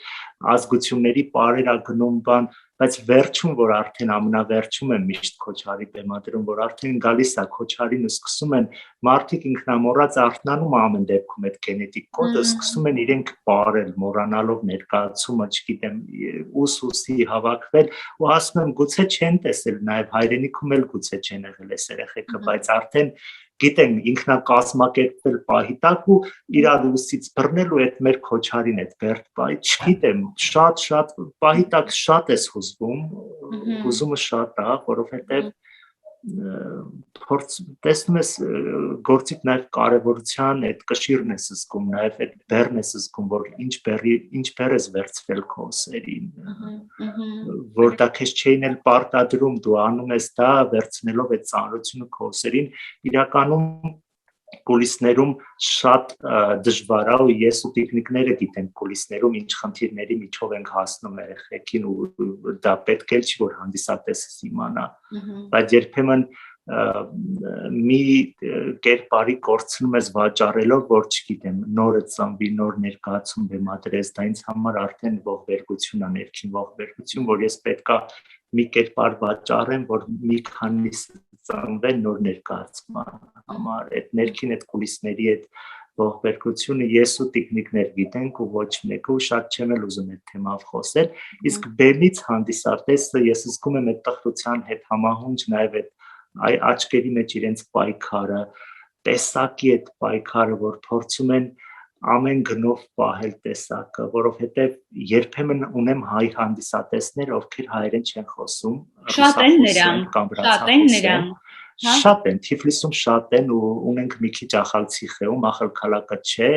B: ազգությունների պարեր ա գնում բան, բայց վերջում, որ արդեն ամենավերջում են միշտ Քոչարի բեմադրում, որ արդեն գալիս է Քոչարին ու սկսում են մարդիկ ինքնամոռաց արթնանում ամեն դեպքում այդ գենետիկ կոդը, սկսում են իրենք պարել, մոռանալով ներկայացումը, չգիտեմ, ուսի հավաքվել ու ասում եմ, գուցե չեն տեսել, նաև հայրենիքում էլ գուցե չեն եղել այս երեխեքը, բայց արդեն գիտեն ինքնակազմակերպվել պահի տակ ու իրար ուսից բռնելու այդ մեր Քոչարին այդ բերդ բայ, չգիտեմ, շատ պահի տակ շատ ես հուզվում, հուզումը շատ է, որովհետև տեսնում ես գործիք նաև կարևորության այդ կշիռն ես զգում, նաև այդ բեռն ես զգում, որ ինչ բեռ ես վերցվել քո ուսերին, որ դա քեզ չէին էլ պարտադրում, դու անում ես դա վերցնելով այդ ծանրությունը քո ուսերին, իրականում կուլիսներում շատ դժվար է ու ես ու տեխնիկները գիտենք կուլիսներում ինչ խնդիրների միջով ենք հասնում երեխեքին ու դա պետք է չի որ հանդիսատեսը իմանա բայց երբեմն մի կերպարի կորցնում ես վաճառելով որ չգիտեմ նորը ծնվի նոր ներկայացում բեմադրես դա ինձ համար արդեն ողբերգություն է ներքին ողբերգություն որ ես պետքա մի կերպար վաճառեմ որ մի քանի ծնվեն նոր ներկայացման համար այդ ներքին այդ կուլիսների այդ ողբերգությունը ես ու տեխնիկներ գիտենք ու ոչ մեկը ու շատ չեմ էլ ուզում այդ թեմայով խոսել իսկ բեմից հանդիսատեսը ես զգում եմ այդ տխրության հետ համահունչ նաև այդ աչքերի մեջ իրենց պայքարը, տեսակի այդ պայքարը, որ փորձում են ամեն գնով պահել տեսակը, որովհետև երբեմն ունեմ հայ հանդիսատեսներ, ովքեր հայերեն չեն խոսում,
A: շատ են նրանք,
B: շատ են, Թիֆլիսում շատ են ու ունենք մի քիչ ախալցիխեում, ախալքալակը չէ,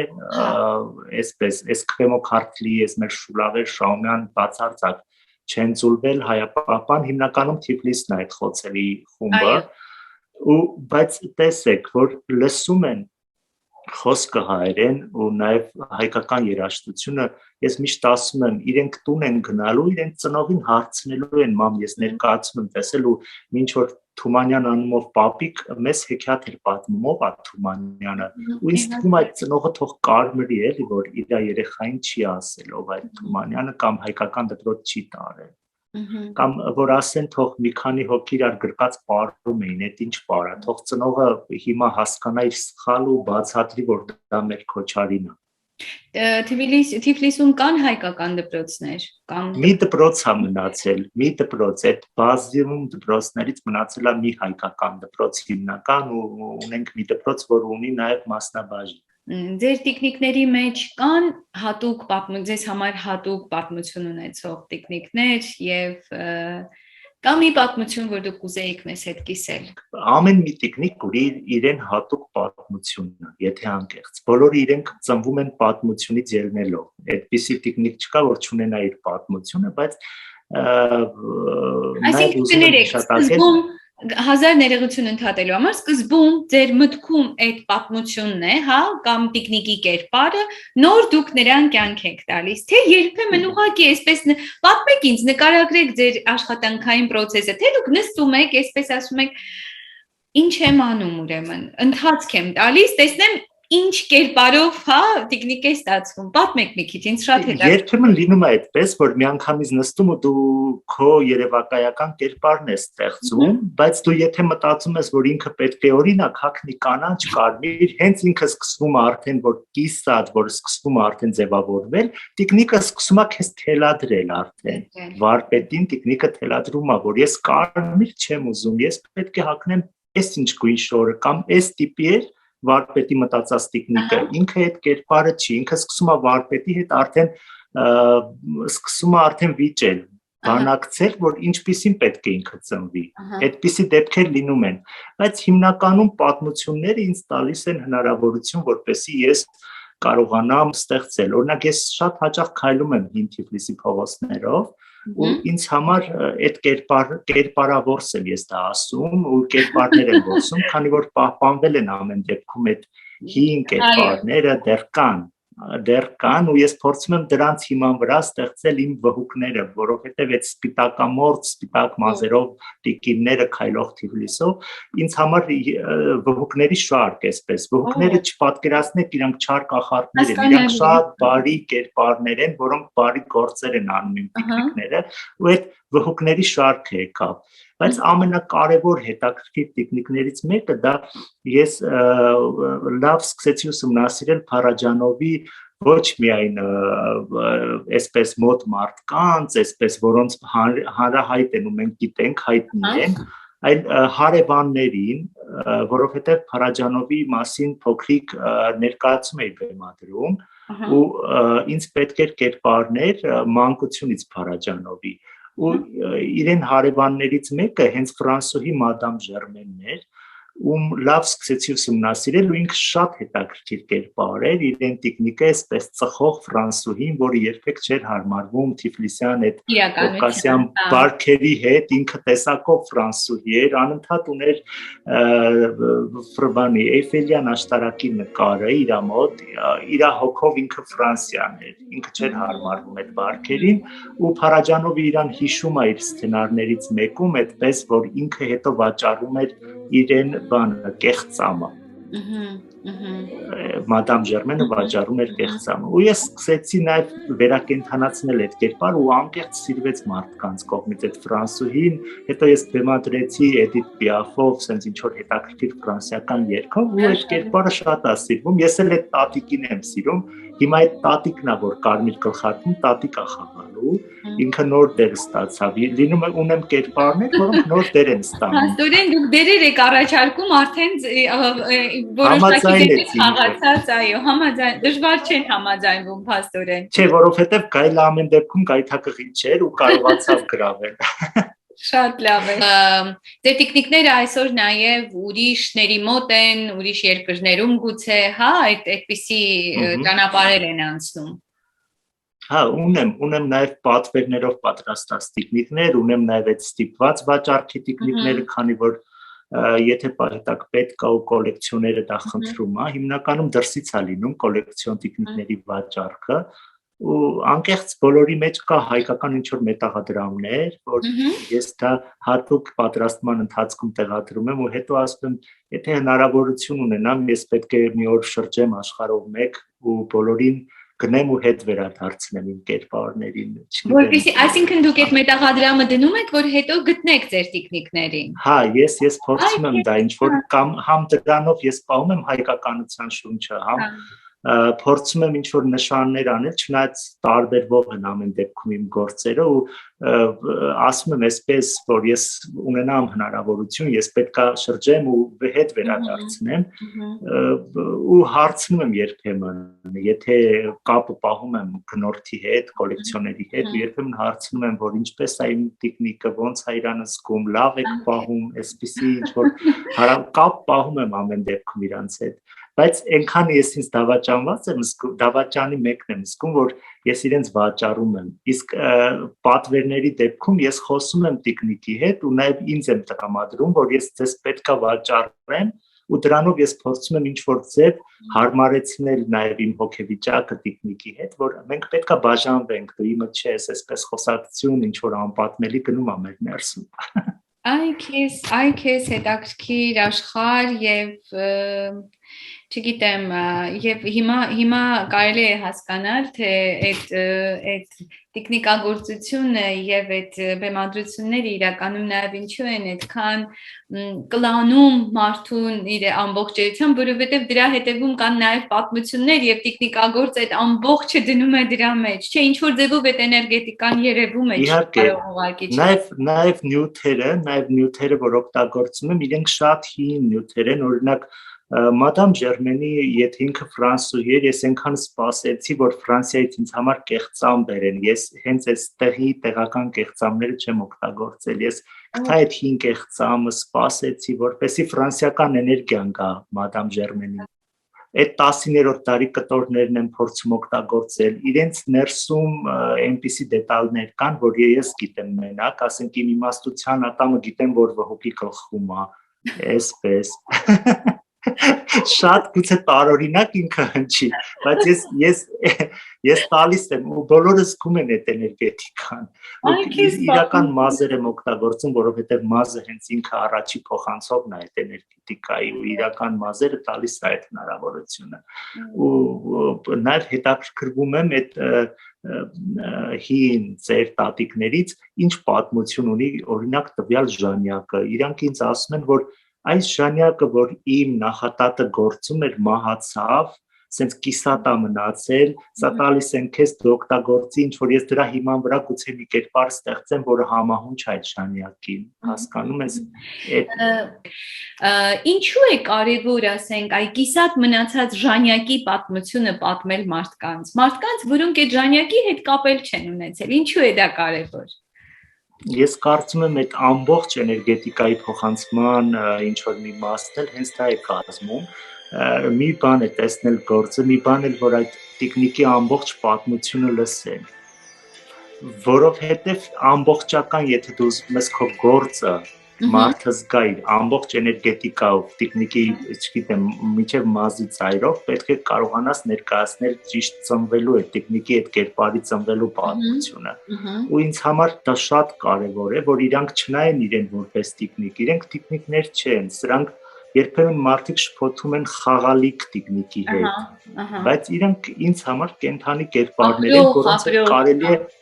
B: այսպես, այս քվեմո քարտլի, այս մեր շուլավեր շաումյան բացարձակ չեն ծուլվել հայապապան հիմնականում Թիֆլիսն է այդ խոցելի խումբը ու բայց տեսեք որ լսում են խոսքը հայերեն ու նաև հայկական երաժշտությունը ես միշտ ասում եմ իրենք տուն են գնալու իրենք ծնողին հարցնելու են մամ ես ներկայացում եմ տեսել ու ինչ որ Թումանյան անունով պապիկ մեզ հեքիաթ էր պատմում ով է Թումանյանը ու ինձ թվում այդ ծնողը թող կարմրի էլի որ իր երեխային չի ասել ով այդ Թումանյանը կամ հայկական դպրոց չի տարել կամ որ ասեն թող մի քանի հոգի իրար գրկած պարում էին այդ ինչ պարա թող ծնողը հիմա հասկանա իր սխալ ու բացատրի որ դա մեր քոչարին է
A: Թիֆլիսում կան հայկական դպրոցներ կամ
B: մի դպրոց է մնացել մի դպրոց այդ բազիում դպրոցներից մնացել է մի հայկական դպրոց հիմնական ու ունենք մի դպրոց որ ունի նաև մասնաբաժին
A: Ձեր տեխնիկների մեջ կան հատուկ ձեզ համար հատուկ պատմություն ունեցող տեխնիկներ եւ կամ մի պատմություն որ դուք կուզեիք մեզ հետ կիսել
B: ամեն մի տեխնիկ ունի իրեն հատուկ պատմությունն եթե անկեղծ բոլորը իրենք ծնվում են պատմությունից ելնելով այդպիսի տեխնիկ չկա որ չունենա իր պատմությունը բայց
A: այսինքն ներեք Հազար ներողություն ընդհատելու համար սկզբում ձեր մտքում այդ պատմությունն է, հա, կամ տեխնիկի կերպարը, նոր դուք նրան կյանք եք տալիս, թե երբեմն ուղղակի այսպես պատմեք ինձ, նկարագրեք ձեր աշխատանքային process-ը, թե դուք նստում եք, այսպես ասում եք, ինչ եմ անում ուրեմն, ընթացք եմ տալիս, տեսնեմ ինչ կերպարով, հա, տեխնիկ է ստացվում, պատմեք մի քիչ, ինձ շատ հետաքրքիր
B: Երբեմն լինում է այդպես, որ միանգամից նստում ու դու քո երևակայական կերպարն ես ստեղծում, բայց դու եթե մտածում ես, որ ինքը պետք է օրինակ հագնի կանաչ, կարմիր, հենց ինքը սկսվում է արդեն որ կիսած, որ սկսվում է արդեն ձևավորվել, տեխնիկը սկսում է քեզ թելադրել արդեն։ Վարպետին տեխնիկը թելադրում է, որ ես կարմիր չեմ ուզում, ես պետք է հագնեմ այս ինչ գույն շորը կամ այս տիպի է վարպետի մտածած տեխնիկը ինքը այդ կերպարը չի ինքը սկսում է վարպետի հետ արդեն վիճել բանակցել որ ինչպիսին պետք է ինքը ծնվի այդպիսի դեպքեր լինում են բայց հիմնականում պատմությունները ինձ տալիս են հնարավորություն որպեսզի ես կարողանամ ստեղծել օրինակ ես շատ հաճախ քայլում եմ հին Թիֆլիսի փողոցներով ու ինձ համար այդ կերպարավորս եմ ես դա ասում ու կերպարներ եմ ոսում քանի որ պահպանվել են ամեն դեպքում այդ հին կերպարները դեռ կան ու ես փորձում եմ դրանց հիման վրա ստեղծել իմ վհուկները որովհետև այդ սպիտակամորթ սպիտակ մազերով տիկինները քայլող Թիֆլիսով ինձ համար վհուկների շարք էսպես վհուկները չպատկերացնեք իրանք չար կախարդներ են իրանք շատ բարի կերպարներ են որոնք բարի գործեր են անում իմ տեխնիկները ու այդ վհուկների շարքը եկավ բայց ամենակարևոր հետաքրքիր տեխնիկներից մեկը դա ես լավ սկսեցի ուսումնասիրել Փարաջանովի ոչ միայն այսպես մոտ մարդկանց, այսպես որոնց հանրահայտ են ու մենք գիտենք հայտնի են, այլ հարևաններին, որովհետև Փարաջանովի մասին փոքրիկ ներկայացում էի բեմադրում ու ինձ պետք էր կերպարներ մանկությունից Փարաջանովի ու իրեն հարևաններից մեկը հենց ֆրանսուհի մադամ Ժերմենն էր լավ սկսեցի ուսումնասիրել ու ինքը շատ հետաքրքիր կերպար էր, իրեն տեխնիկա էսպես ծխող ֆրանսուհին, որը երբեք չէր հարմարվում Թիֆլիսյան այդ կովկասյան բարքերի հետ, ինքը տեսակով ֆրանսուհի էր, անընդհատ ուներ ֆրբանի Էյֆելյան աշտարակի նկարը իր մոտ, իր հոգով ինքը Ֆրանսիան էր, ինքը չէր հարմարվում այդ բարքերին ու Փարաջանովը իրան հիշում է իր սցենարներից մեկում, այդպես որ ինքը հետո վաճառում էր իրեն բանը կեղծամը Մադամ Ժերմենը վաճառում էր կեղծամը ու ես սկսեցի նաև վերակենդանացնել այդ կերպար ու անկեղծ սիրվեց մարդկանց կողմից այդ ֆրանսուհին հետո ես բեմադրեցի Էդիթ Պիաֆով sense ինչ որ հետաքրքիր ֆրանսիական երգով ու այդ կերպարը շատ է սիրվում ես էլ այդ տատիկին եմ սիրում հիմա այդ տատիկն է որ կարմիր գլխարկում տատիկ է խաղալու ինքը նոր դեր ստացավ լինում է ունեմ կերպարներ որոնք նոր դեր են ստանում
A: Աստորեն դուք դերեր եք առաջարկում արդեն որոշակի խաղացած այո համաձայն դժվար չեն համաձայնվում փաստորեն
B: չէ որովհետև գայլը ամեն դեպքում գայթակղի չէր ու կարողացավ գրավել
A: Շատ լավ է Ձեր տեխնիկները այսօր նաև ուրիշների մոտ են ուրիշ երկրներում գուցե հա այդպիսի ճանապարհեր են անցնում
B: Հա ունեմ նաև պատվերներով պատրաստած տեխնիկներ ունեմ նաև այդ ստիպված վաճառքի տեխնիկները քանի որ եթե պահետակ պետք է ու կոլեկցիոները դա խնդրում է հիմնականում դրսից է լինում կոլեկցիոն տեխնիկների վաճառքը ու անկեղծ բոլորի մեջ կա հայկական ինչ որ մետաղադրամներ որ ես դա հատուկ պատրաստման ընթացքում տեղադրում եմ ու հետո ասում եմ եթե հնարավորություն ունենամ ես պետք է մի օր շրջեմ աշխարհով մեկ ու բոլորին գնեմ ու հետ վերադարձնեմ իմ կերպարներին
A: Որպեսզի այսինքն դուք այդ մետաղադրամը դնում եք որ հետո գտնեք ձեր տեխնիկներին
B: Հա ես փորձում եմ դա ինչ որ կամ համ դրանով ես պահում եմ հայկականության շունչը համ փորձում եմ ինչ որ նշաններ անել, չնայած տարբերվող են ամեն դեպքում իմ գործերը ու ասում եմ այսպես, որ ես ունենամ հնարավորություն, ես պետքա շրջեմ ու հետ վերադարձնեմ ու հարցնում եմ երբեմն, եթե կապը պահում եմ գնորդի հետ, կոլեկցիոների հետ ու երբեմն հարցնում եմ, որ ինչպես է իմ տեխնիկը, ոնց է իրան զգում, լավ եք պահում, այսպիսի ինչ որ կապ պահում եմ ամեն դեպքում իրանց հետ Բայց այնքան ես ինձ դավաճանված եմ զգում, դավաճանի մեկն եմ զգում, որ ես իրենց վաճառում եմ։ Իսկ պատվերների դեպքում ես խոսում եմ տեխնիկի հետ ու նաև ինձ եմ տրամադրում, որ ես ձեզ պետքա վաճառեմ ու դրանով ես փորձում եմ ինչ-որ ձև հարմարեցնել նաև իմ հոգեվիճակը տեխնիկի հետ, որ մենք պետքա բաժանվենք, դու իմը չես, այսպես խոսակցություն ինչ-որ անպատմելի գնում է մեր ներսում։
A: Այ քեզ հետաքրքիր աշխարհ եւ չգիտեմ եւ հիմա կարելի է հասկանալ թե այդ տեխնիկագործությունը եւ այդ բեմադրությունները իրականում նաեւ ինչու են այդքան կլանում մարդուն իր ամբողջությամբ որովհետեւ դրա հետևում կան նաեւ պատմություններ եւ տեխնիկագործ այդ ամբողջը դնում է դրա մեջ չէ ինչ որ ձևով այդ էներգետիկան երևում է
B: կարող ուղղակի նաեւ նյութերը որ օգտագործում եմ իրենք շատ հին նյութեր են օրինակ Մադամ Ժերմենի եթե ինքը ֆրանսուհի էր ես այնքան սպասեցի որ Ֆրանսիայից ինձ համար կեղծամ բերեն ես հենց այս տեղական կեղծամները չեմ օգտագործել ես գտա այդ հին կեղծամը սպասեցի որպեսզի ֆրանսիական էներգիան գա Մադամ Ժերմենի Այդ 19-րդ դարի կտորներն են փորձում օգտագործել իրենց ներսում այնպիսի դետալներ կան որ ես գիտեմ մենակ ասենք իմ իմաստության ատամը գիտեմ որ վհուկի գլխում է այսպես Շատ գուցե տարօրինակ ինքը հնչի, բայց ես տալիս եմ ու բոլորը զգում են այդ էներգետիկան։ Իրական մազեր եմ օգտագործում, որովհետև մազը հենց ինքը առաջի փոխանցողն է այդ էներգետիկայի ու իրական մազերը տալիս է այդ հնարավորությունը։ Ու նաև հետաքրքրվում եմ այդ հին ծեր տատիկներից ինչ պատմություն ունի օրինակ տվյալ ժանյակը։ Իրանք ինձ ասում են, որ Այս ժանյակը, որ իմ նախատատը գործում էր մահացավ, սենց կիսատ է մնացել, սա տալիս են քեզ դու օգտագործի, ինչ որ ես դրա հիման վրա գուցե մի կերպար ստեղծեմ, որը համահունչ է այդ ժանյակին, հասկանում ես։
A: Ինչու է կարևոր, ասենք, այ կիսատ մնացած ժանյակի պատմությունը պատմել մարդկանց, որոնք այդ ժանյակի հետ կապել չեն ունեցել, ինչու է դա կարևոր։
B: Ես կարծում եմ այդ ամբողջ էներգետիկայի փոխանցման ինչ որ մի մասն էլ հենց դա է կազմում, մի բան է տեսնել գործը, մի բան էլ որ այդ տեխնիկի ամբողջ պատմությունը լսել, որովհետև ամբողջական, եթե դու ուզում ես քո գործը մարդը զգա իր ամբողջ էներգետիկայով, տեխնիկի, չգիտեմ, միջև մազի ծայրով պետք է կարողանաս ներկայացնել ճիշտ ծնվելու այդ տեխնիկի այդ կերպարի ծնվելու պատմությունը։ Ու ինձ համար դա շատ կարևոր է, որ իրանք չնայեն իրեն որպես տեխնիկ, իրենք տեխնիկներ չեն, սրանք երբեմն մարդիկ շփոթում են խաղալիք տեխնիկի հետ, բայց իրանք ինձ համար կենթանի կերպարներ են, որոնց հետ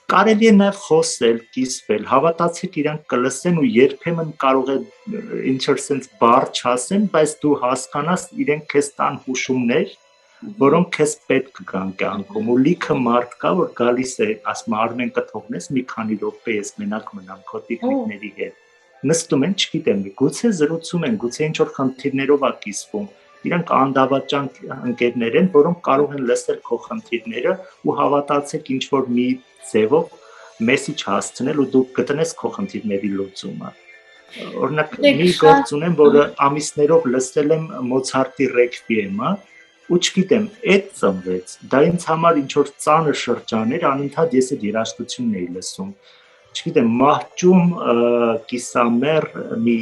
B: կարելի է նաև խոսել, կիսվել, հավատացեք իրանք կլսեն ու երբեմն կարող է ինչ-որ sense բառ չասեն, բայց դու հասկանաս իրենք քեզ տան հուշումներ, որոնք քեզ պետք կգան կյանքում ու լիքը մարդ կա, որ գալիս է, ասում Արմեն կթողնես մի քանի րոպե ես մենակ մնամ քո տեխնիկների հետ։ Նստում են, չգիտեմ, գուցե զրուցում են, գուցե ինչ-որ խնդիրներով է կիսվում։ Իրանք անդավաճան ընկերներ են, որոնք կարող են լսել քո խնդիրները ու հավատացեք ինչ-որ մի ձևով մեսիջ հասցնել ու դու կտնես քո խնդիրների լուծումը։ Օրինակ մի գործ ունեմ, որը ամիսներով լսել եմ Մոցարտի ռեկվիեմը ու չգիտեմ, այդ ծնվեց։ Դա ինձ համար ինչ որ ծանր շրջան էր, անընդհատ ես այդ երաժշտությունն էի լսում։ Չգիտեմ, մահճում կիսամեր մի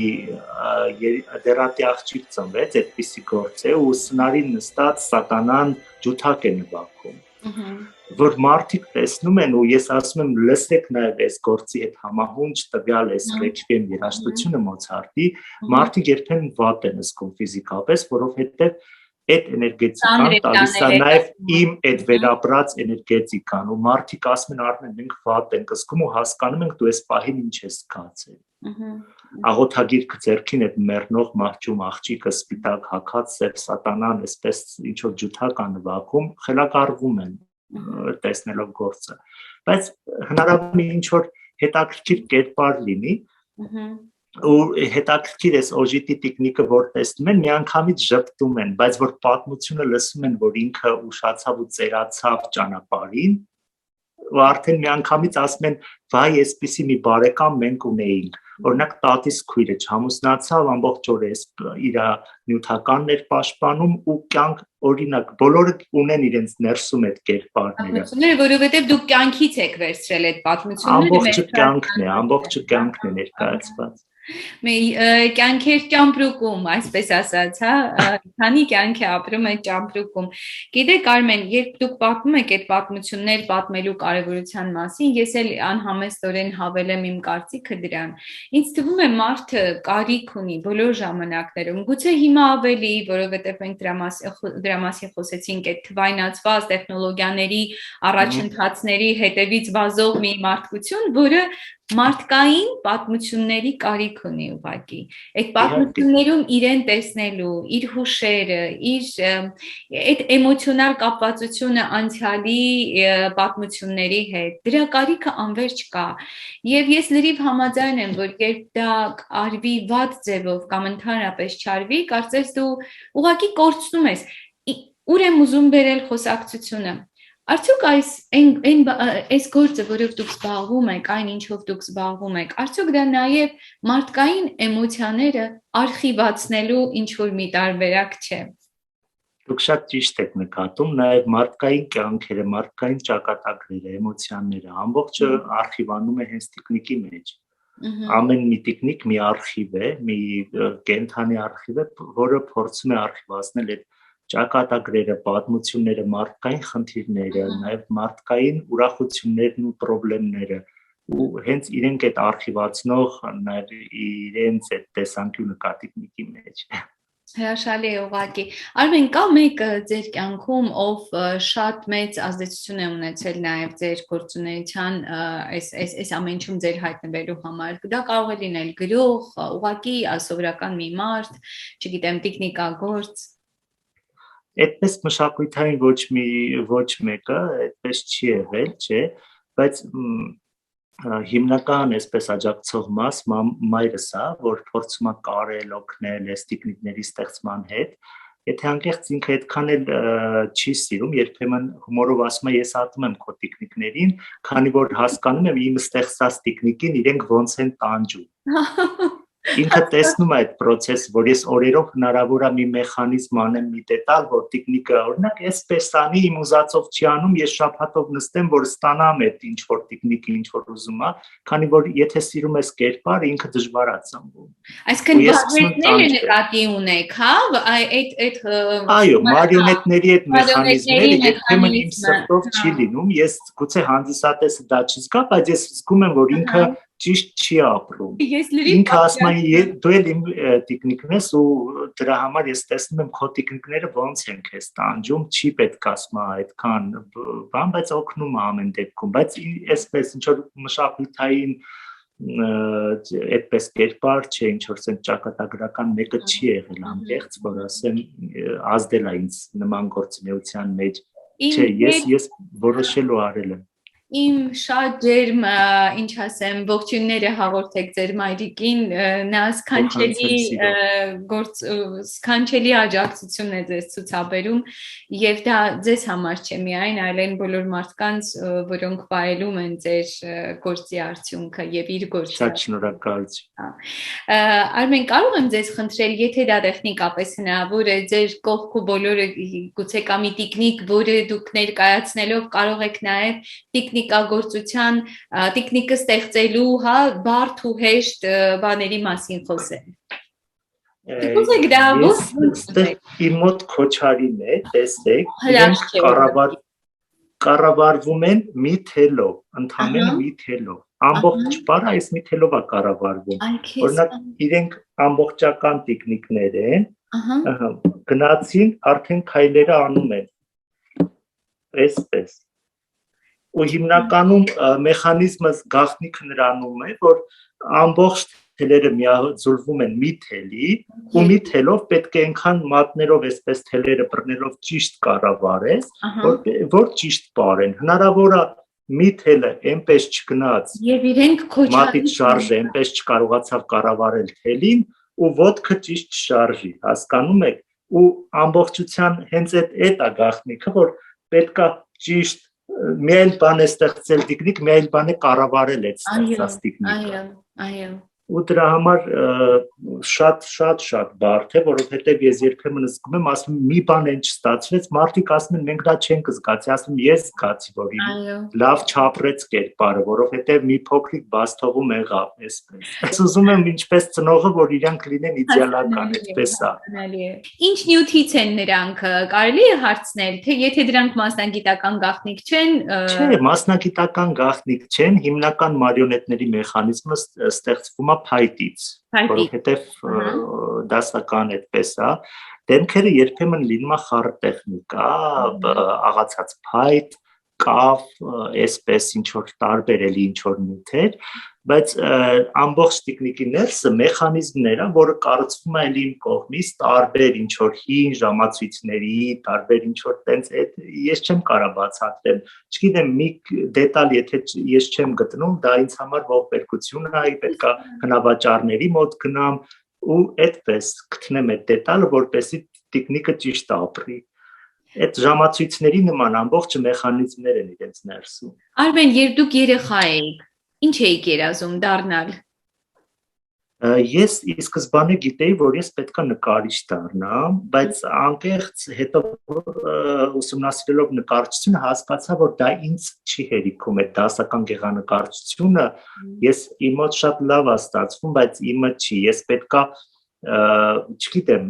B: դերատի աղջիկ ծնվեց, այդպիսի գործ է ու սնարին նստած սատանան ջութակ է նվագում։ Որ մարդիկ տեսնում են ու ես ասում եմ լսեք նաև այս գործի հետ համահունչ տվյալ այս ռեկվիեմ երաժշտությունը Մոցարտի, մարդիկ երբեմն վատ են զգում ֆիզիկապես, որովհետև այդ էներգետիկան տալիս է նաև իմ այդ վերապրած էներգետիկան ու մարդիկ ասում են Արմեն մենք վատ ենք զգում ու հասկանում ենք դու այս պահին ինչ ես զգացել։ Աղոթագիրքը ձեռքին այդ մեռնող մահճում աղջիկը սպիտակ հագած սև սատանան այսպես ինչ որ ջութակ է նվագում, խելագարվում են տեսնելով գործը, բայց հնարավոր է ինչ որ հետաքրքիր կերպար լինի ու հետաքրքիր էս օժիտի տեխնիկը որ տեսնում են միանգամից ժպտում են, բայց որ պատմությունը լսում են, որ ինքը ուշացավ ու ծերացավ ճանապարհին ու արդեն միանգամից ասում են վայ այսպիսի մի բարեկամ մենք ունեինք, օրինակ տատիս քույրը չամուսնացավ ամբողջ օրը իր նյութականն էր պաշտպանում ու կյանք օրինակ բոլորը ունեն իրենց ներսում այդ կերպարները,
A: որովհետև դուք կյանքից եք վերցրել այդ պատմությունները,
B: ամբողջը կյանքն է ներկայացված։
A: Կյանքեր ճամպրուկում, այսպես ասած, քանի կյանք է ապրում այդ ճամպրուկում։ Գիտեք Արմեն, երբ դուք պատմում եք այդ պատմություններ պատմելու կարևորության մասին, ես էլ անհամեստորեն հավելեմ իմ կարծիքը դրան։ Ինձ թվում է մարդը կարիք ունի բոլոր ժամանակներում, գուցե հիմա ավելի, որովհետև մենք դրա մասին խոսեցինք, այդ թվայնացված տեխնոլոգիաների առաջընթացների հետևից վազող մի մարդկություն, որը մարդկային պատմությունների կարիք ունի ուղղակի։ Այդ պատմություններում իրեն տեսնելու, իր հուշերը, իր այդ էմոցիոնալ կապվածությունը անցյալի պատմությունների հետ, դրա կարիքը անverջ կա։ Եվ ես լրիվ համաձայն եմ, որ երբ դա արվի վատ ձևով կամ ընդհանրապես չարվի, կարծես դու ուղղակի կորցնում ես։ Ուր եմ ուզում բերել խոսակցությունը։ Արդյոք այս գործը, որով դուք զբաղվում եք, այն ինչով դուք զբաղվում եք, արդյոք դա նաև մարդկային էմոցիաները արխիվացնելու ինչ-որ մի տարբերակ չէ։
B: Դուք շատ ճիշտ եք նկատում, նաև մարդկային կյանքերը, մարդկային ճակատագրերը, էմոցիաները, ամբողջը արխիվանում է հենց տեխնիկի մեջ։ Ամեն մի տեխնիկ մի արխիվ է, մի կենթանի արխիվ է, որը փորձում է արխիվացնել այդ ճակատագրերը, պատմությունները, մարդկային խնդիրները, նաև մարդկային ուրախություններն ու խնդիրները ու հենց իրենք այդ արխիվացնող նաև իրենց այդ տեսանկյունը կա տեխնիկի մեջ։
A: Հրաշալի է ուղղակի։ Արմեն, կա մեկը ձեր կյանքում, ով շատ մեծ ազդեցություն է ունեցել նաև ձեր գործունեության այս ամեն ինչում ձեր հայտնվելու համար։ Դա կարող է լինել գրող, ուղղակի սովորական մի մարդ, չգիտեմ, տեխնիկագործ։
B: Այդպես մշակութային ոչ մեկը այդպես չի եղել, չէ, բայց հիմնական այսպես աջակցող մաս մայրս է, որ փորձում է կարել օգնել այս տեխնիկների ստեղծման հետ, եթե անկեղծ ինքը այդքան էլ չի սիրում, երբեմն հումորով ասում է ես ատում եմ քո տիկնիկներին, քանի որ հասկանում եմ իմ ստեղծած տիկնիկին իրենք ոնց են տանջում։ Ինքը տեսնում է այդ process-ը, որ ես օրերով հնարավոր է մի մեխանիզմ անեմ, մի դետալ, որ տիկնիկը օրինակ այսպես անի, իմ ուզածով չի անում, ես շաբաթով նստեմ, որ ստանամ այդ ինչ որ տիկնիկը ինչ որ ուզում է, քանի որ եթե սիրում ես կերպար, ինքը դժվար է ծնվում։
A: Այսինքն մարիոնետները նկատի ունեք, հա, այդ
B: այո, մարիոնետների այդ մեխանիզմները երբեմն իմ սրտով չի լինում, ես գուցե հանդիսատեսը դա չզգա, բայց ես զգում եմ, որ ինքը ճիշտ չի ապրում։ Ինքը ասում է դու էլ իմ տիկնիկն ես ու դրա համար ես տեսնում եմ քո տիկնիկները ոնց են քեզ տանջում, չի պետք ասում այդքան բան, բայց օգնում է ամեն դեպքում, բայց այսպես ինչ որ մշակութային այդպես կերպար չէ, ինչ որ սենց ճակատագրական մեկը չի եղել անկեղծ, որ ասեմ ազդել է ինձ նման գործունեության մեջ, չէ, ես որոշելու արել եմ։
A: Իմ շատ ջերմ, ինչ ասեմ, ողջույնները հաղորդեք ձեր մայրիկին, նա սքանչելի աջակցություն է ձեզ ցուցաբերում եւ դա ձեզ համար չէ միայն, այլ այն բոլոր մարդկանց, որոնք վայելում են ձեր գործի արդյունքը եւ իր գործը։
B: Շատ շնորհակալություն։
A: Արմեն, կարող եմ ձեզ խնդրել, եթե դա տեխնիկապես հնարավոր է, ձեր կողքու բոլորը գուցե կա մի տիկնիկ, որը դուք ներկայացնելով կարող եք նաեւ տիկնիկագործության, տիկնիկը ստեղծելու, հա, բարդ ու հեշտ բաների մասին խոսել։ Դուք դա
B: իմ մոտ քոչարին է, տեսեք, իրենք կառավարվում են մի թելով, ընդհանրապես մի թելով։ Ամբողջ բառը այս մի թելով է կառավարվում։ Օրինակ, իրենք ամբողջական տիկնիկներ են, գնացին, արդեն քայլերը անում են։ Այսպես ու հիմնականում մեխանիզմը գաղտնիքը նրանում է, որ ամբողջ թելերը միաձուլվում են մի թելի ու մի թելով պետք է այնքան մատներով այսպես թելերը բռնելով ճիշտ կառավարես, որ ճիշտ պարեն։ Հնարավոր է մի թելը այնպես չգնաց
A: եւ իրենք
B: մատից շարժը այնպես չկարողացավ կառավարել թելին ու ոտքը ճիշտ չշարժի, հասկանում եք, ու ամբողջության հենց այդ է գաղտնիքը, որ պետքա ճիշտ մի այլ բան է ստեղծել տիկնիկ, մի այլ բան է կառավարել այդ ստեղծած տիկնիկը։
A: Այո։
B: Ու դրա համար շատ բարդ է, որովհետև ես երբեմն զգում եմ, ասում եմ մի բան են չստացվեց, մարդիկ ասում են մենք դա չենք զգացի, ասում եմ ես զգացի, որ լավ չապրեց կերպարը, որովհետև մի փոքրիկ բաց թողում եղավ այսպես։ Ես ուզում եմ ինչպես ծնողը, որ իրանք լինեն իդեալական, այդպես է։
A: Ինչ նյութից են նրանք, կարելի է հարցնել, թե եթե դրանք մասնագիտական գաղտնիք չեն։
B: Չէ, մասնագիտական գաղտնիք չեն, հիմնական մարիոնետների մեխանիզմը ստեղծվում փայտից, որովհետև դասական այդպես է, դեմքերը երբեմն լինում է խառը տեխնիկա, աղացած փայտ, կավ, այսպես ինչ որ տարբեր էլի ինչ որ նյութեր, բայց ամբողջ տիկնիկի ներսը մեխանիզմներ է, որը կառուցվում է իմ կողմից տարբեր ինչ որ հին ժամացույցների, տարբեր ինչ որ տենց ես չեմ կարող բացատրել, չգիտեմ մի դետալ եթե ես չեմ գտնում, դա ինձ համար ողբերգություն է, պետք է հնավաճառների մոտ գնամ ու այդպես գտնեմ այդ դետալը, որպեսզի տիկնիկը ճիշտ ապրի։ Այդ ժամացույցների նման ամբողջ մեխանիզմներ են իրենց ներսում։
A: Արմեն, երբ դուք երեխա էիք, ինչ էիք երազում դառնալ։
B: Ես ի սկզբանե գիտեի, որ ես պետք է նկարիչ դառնամ, բայց անկեղծ հետո ուսումնասիրելով նկարչությունը հասկացա, որ դա ինձ չի հերիքում, այդ դասական գեղանկարչությունը, ես իմ մոտ շատ լավ է ստացվում, բայց իմը չի, ես պետք է չգիտեմ,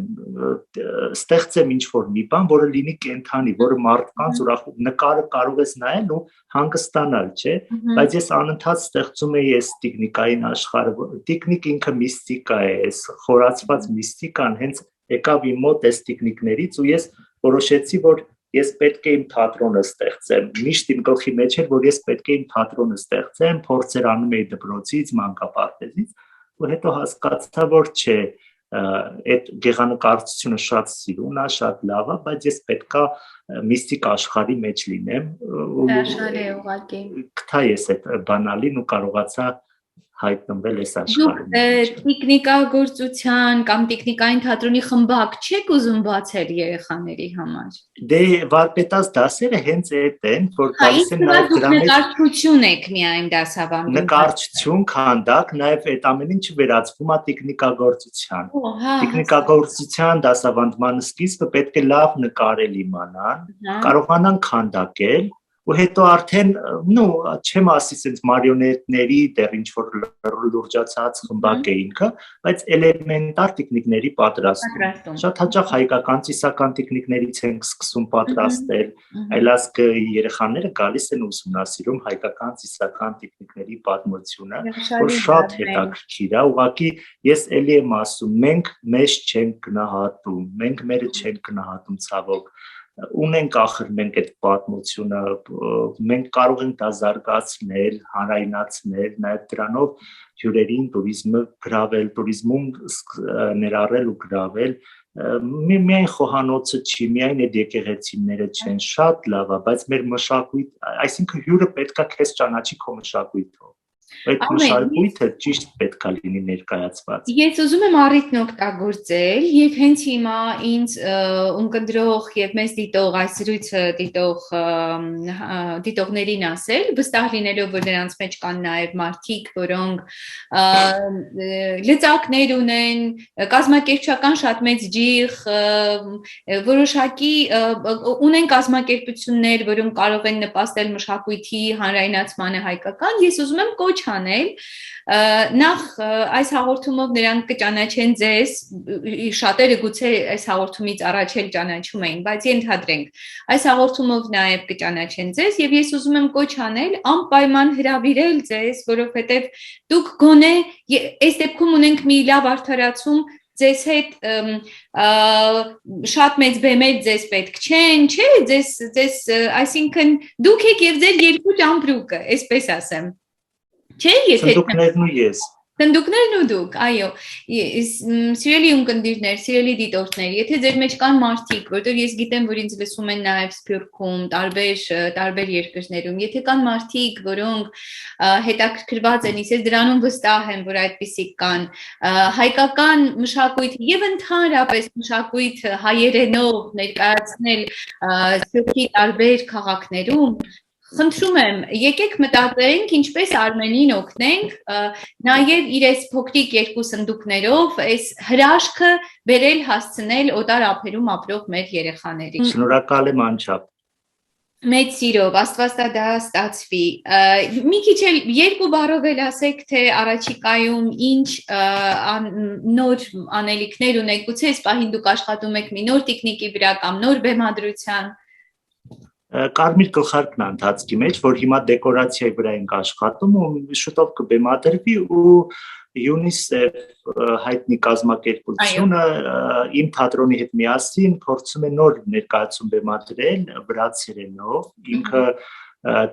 B: ստեղծեմ ինչ-որ մի բան, որը լինի կենդանի, որը մարդկանց ուրախ նկարը կարող ես նայել ու հանգստանալ, չէ, բայց ես անընդհատ ստեղծում եի այս տիկնիկային աշխարհը, տիկնիկ ինքը միստիկա է, այս խորացված միստիկան հենց եկավ իմ մոտ այս տիկնիկներից ու ես որոշեցի, որ ես պետք է իմ թատրոնը ստեղծեմ, միշտ իմ գլխի մեջ էր, որ ես պետք է իմ թատրոնը ստեղծեմ, փորձեր անում էի դպրոցից, մանկապարտեզից, ու հետո հասկացա, որ չէ, այդ գեղանկարչությունը շատ սիրուն է, շատ լավ է, բայց ես պետքա միստիկ աշխարհի մեջ լինեմ ու գտա ես այդ բանալին ու կարողացա հայտնվել այս
A: Դուք
B: աշխարհի մեջ։
A: տեխնիկագործության կամ տեխնիկային թատրոնի խմբակ չեք ուզում բացել երեխաների համար։
B: Դե վարպետաց դասերը հենց այդ են, որ
A: Հա,
B: գալիս են նաև
A: դուք
B: դրա մեջ
A: նկարչություն եք միայն դասավանդում։
B: նկարչություն, քանդակ, նաև այդ ամեն ինչը վերածվում է տեխնիկագործության։
A: Հա,
B: Տեխնիկագործության դասավանդման սկիզբը պետք է լավ նկարել իմանան, կարողանան քանդակել, ու հետո արդեն, չեմ ասի sense մարիոնետների դեռ ինչ որ լուրջացած խմբակ էին կա, բայց էլեմենտար տեխնիկների պատրաստում։ Շատ հաճախ հայկական ծիսական տեխնիկներից են սկսում պատրաստել, այլասկ երեխաները գալիս են ուսումնասիրում հայկական ծիսական տեխնիկների պատմությունը, որ շատ հետաքրքիր է, ուղղակի ես էլի եմ ասում, մենք մեզ չենք գնահատում, մենք մերը չենք գնահատում ցավոք, ունենք ախր մենք այդ պատմությունը, մենք կարող ենք դա զարգացնել, հանրայնացնել, նաև դրանով հյուրերին տուրիզմը գրավել, տուրիզմում ներառել ու գրավել, միայն խոհանոցը չի, միայն այդ եկեղեցիները չեն, շատ լավ է, բայց մեր մշակույթ, այսինքն հյուրը պետքա քեզ ճանաչի քո մշակույթով։ Այդ մշակույթը ճիշտ պետքա լինի ներկայացված։
A: Ես ուզում եմ առիթն օգտագործել եւ հենց հիմա ինձ ունկնդրող եւ մեզ դիտող այս զրույցը դիտողներին ասել, վստահ լինելով, որ նրանց մեջ կան նաեւ մարդիկ, որոնք լծակներ ունեն, կազմակերպչական շատ մեծ ջիղ, որոշակի ունեն կազմակերպություններ, որոնք կարող են նպաստել մշակույթի հանրայնացմանը հայկական, ես ուզում եմ կոչ անել նախ այս հաղորդումով նրանք կճանաչեն ձեզ, շատերը գուցե այս հաղորդումից առաջ էլ ճանաչում էին, բայց ենթադրենք, այս հաղորդումով նաև կճանաչեն ձեզ եւ ես ուզում եմ կոչ անել անպայման հրավիրել ձեզ, որովհետեւ դուք գոնե այս դեպքում ունենք մի լավ արդարացում ձեզ հետ շատ մեծ բեմեր ձեզ պետք չեն, չէ, ձեզ այսինքն դուք եք եւ ձեր երկու ճամպրուկը, այսպես ասեմ։ Չէ, եթե
B: Սնդուկներն ու ես։
A: Սնդուկներն ու դուք, այո, սիրելի ունկնդիրներ, սիրելի դիտորդներ, եթե ձեր մեջ կան մարդիկ, որտեղ ես գիտեմ, որ ինձ լսում են նաև Սփյուռքում, տարբեր երկրներում, եթե կան մարդիկ, որոնք հետաքրքրված են, ես դրանում վստահ եմ, որ այդպիսիք կան, հայկական մշակույթ եւ ընդհանրապես մշակույթ հայերենով ներկայացնել Սփյուռքի տարբեր քաղաքներում Խնդրում եմ, եկեք մտածենք, ինչպես Արմենին օգնենք, նաև իր այս փոքրիկ երկու սնդուկներով այս հրաշքը բերել հասցնել օտար ափերում ապրող մեր երեխաներին։
B: Շնորհակալ եմ անչափ։
A: Մեծ սիրով, Աստված դա ստացվի։ Մի քիչ էլ երկու բառով էլ ասեք, թե առաջիկայում ինչ նոր անելիքներ ունեք, գուցե այս պահին դուք աշխատում եք մի նոր տեխնիկի վրա կամ նոր բեմադրության։
B: Կարմիր գլխարկն է ընթացքի մեջ, որ հիմա դեկորացիայի վրա ենք աշխատում ու շուտով կբեմադրվի ու UNICEF հայտնի կազմակերպությունը իմ թատրոնի հետ միասին փորձում է նոր ներկայացում բեմադրել վրացերենով, ինքը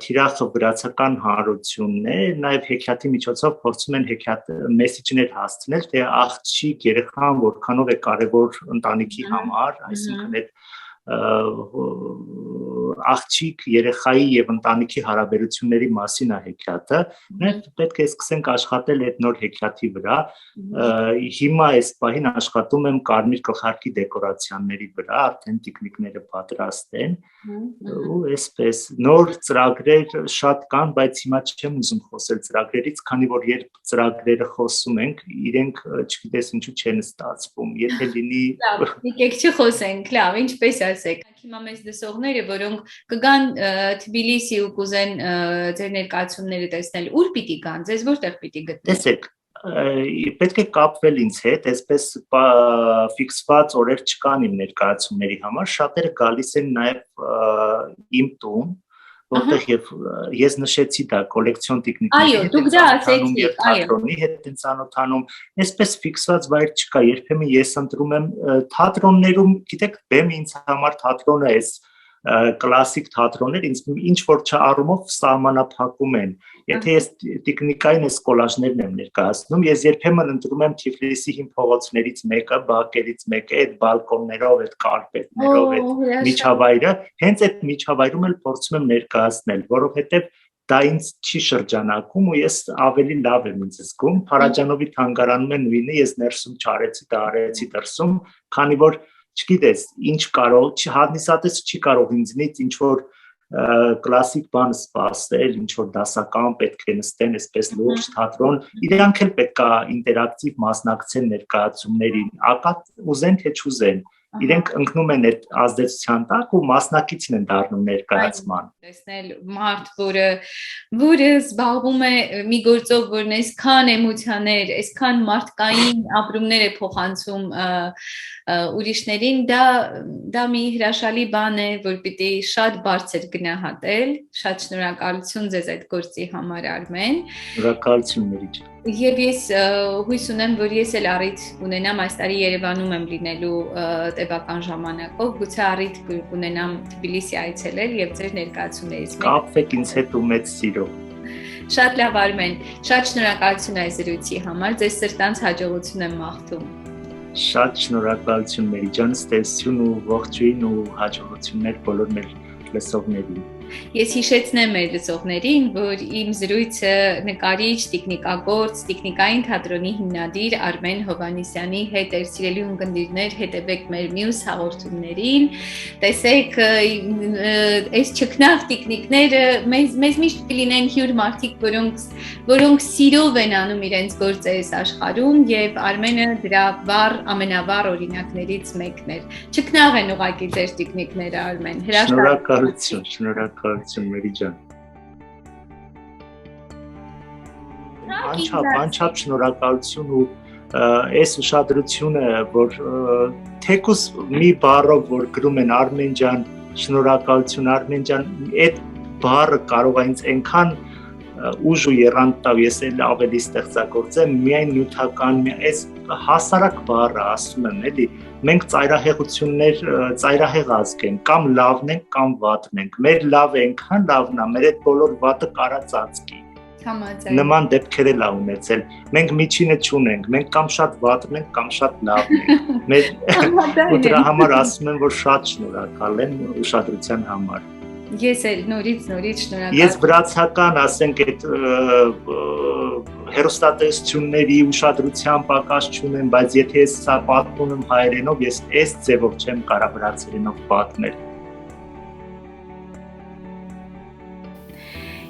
B: թիրախը վրացական հանրությունն է, նաև հեքիաթի միջոցով փորձում են մեսիջներ հասցնել, թե աղջիկ երեխան որքանով է կարևոր ընտանիքի համար, այսինքն այդ աղջիկ երեխայի եւ ընտանիքի հարաբերությունների մասին է հեքիաթը, մենք պետք է սկսենք աշխատել այդ նոր հեքիաթի վրա, հիմա այս պահին աշխատում եմ կարմիր գլխարկի դեկորացիաների վրա, արդեն տեխնիկները պատրաստ են, ու այսպես նոր ծրագրեր շատ կան, բայց հիմա չեմ ուզում խոսել ծրագրերից, քանի որ երբ ծրագրերը խոսում ենք, իրենք չգիտես ինչու չեն ստացվում, եթե լինի
A: եկեք չխոսենք, լավ, ինչպես ասեք, հիմա մեզ լսողները, որոնք կգան Թբիլիսի ու կուզեն ձեր ներկայացումները տեսնել, ուր պիտի գան, ձեզ որտեղ պիտի գտնեն։
B: Տեսեք, պետք է կապվել ինձ հետ, այսպես ֆիքսված օրեր չկան իմ ներկայացումների համար, շատերը գալիս են նաև իմ տուն, որտեղ ես նշեցի դա կոլեկցիոն տեխնիկների հետ թատրոնի հետ են ծանոթանում, այսպես ֆիքսված վայր չկա, երբեմն ես ընտրում եմ թատրոններում, գիտեք, բեմը ինձ համար թատրոնը է, կլասիկ թատրոններ ինձ ինչ որ չառումով սահմանափակում են, եթե ես տեխնիկային այս կոլաժներն եմ ներկայացնում, ես երբեմն ընտրում եմ Թիֆլիսի հին փողոցներից մեկը, բակերից մեկը, այդ բալկոններով, այդ կարպետներով, այդ միջավայրը, հենց այդ միջավայրում էլ փորձում եմ ներկայացնել, որովհետև դա ինձ չի շրջանակում ու ես ավելի լավ եմ ինձ զգում Փարաջանովի թանգարանում են նույնը ես ներսում չարեցի դա արեցի դրսում քանի որ չգիտես ինչ կարող հանդիսատես չի կարող ինձնից ինչ որ կլասիկ բան սպասել, ինչ որ դասական պետք է նստեն, այսպես լուրջ թատրոն, իրանք էլ պետք է ինտերակտիվ մասնակցեն ներկայացումներին, ակա ուզեն թե չուզեն, իրենք ընկնում են այդ ազդեցության տակ ու մասնակիցն են դառնում ներկայացման։
A: Տեսնել մարդ, որը զբաղվում է մի գործով, որն այսքան էմոցիաներ, այսքան մարդկային ապրումներ է փոխանցում ուրիշներին, դա մի հրաշալի բան է, որ պիտի շատ բարձր գնահատել, շատ շնորհակալություն ձեզ այդ գործի համար Արմեն։
B: Շնորհակալություն Մերիջ։
A: Եվ ես հույս ունեմ, որ ես էլ առիթ ունենամ այս տարի Երևանում եմ լինելու տևական ժամանակով, գուցե առիթ կունենամ Թբիլիսի այցելել եւ ձեր ներկայացումներից
B: մեկը։ Կապվեք ինձ հետ ու մեծ սիրով։
A: Շատ լավ Արմեն, շատ շնորհակալություն այս զրույցի համար, ձեզ սրտանց հաջողություն եմ մաղթում։
B: Շատ շնորհակալություն Մերիջան, ստեսություն ու ողջույն ու հաջողություններ բոլոր մեր լսողներին։
A: Ես հիշեցնեմ մեր լսողներին, որ իմ զրույցը նկարիչ, տեխնիկագործ, տեխնիկային թատրոնի հիմնադիր Արմեն Հովհաննիսյանի հետ էր, սիրելի ունկնդիրներ, հետևեք մեր մյուս հաղորդումներին, տեսեք այս չքնաղ տեխնիկները մեզ միշտ կլինեն հյուր մարդիկ, որոնք սիրով են անում իրենց գործը այս աշխարհում եւ Արմենը դրա ամենավառ օրինակներից մեկն էր։ Չքնաղ են ուղղակի ձեր տեխնիկները Արմեն։
B: Շնորհակալություն, շնորհակալություն Մերիջան։ Անչափ շնորհակալություն ու այս ուշադրությունը, որ թեկուս մի բառով որ գրում են Արմեն ջան, շնորհակալություն Արմեն ջան, այդ բառը կարող է ինձ այնքան ուժ ու եռանդ տալ, ես էլ ավելի ստեղծագործեմ, միայն նյութական, այս հասարակ բառը ասում եմ, էլի մենք ծայրահեղ ազգ ենք, կամ լավն ենք, կամ վատն ենք։ Մեր լավը այնքան լավն է, մեր այդ բոլոր վատը կարա ծածկի։ Նման դեպքեր էլ ա ունեցել։ Մենք միջինը չունենք, մենք կամ շատ վատն ենք, կամ շատ լավն ենք։ Ու դրա համար ասում եմ, որ շատ շնորհակալ եմ ուշադրության համար։
A: Ես էլ նորից շնորհակալ։
B: Ես վրացական, ասենք, այդ հերոստատեսությունների ուշադրության պակաս չունեմ, բայց եթե ես սա պատմում եմ հայերենով, ես այս ձևով չեմ կարող վրացերենով պատմել։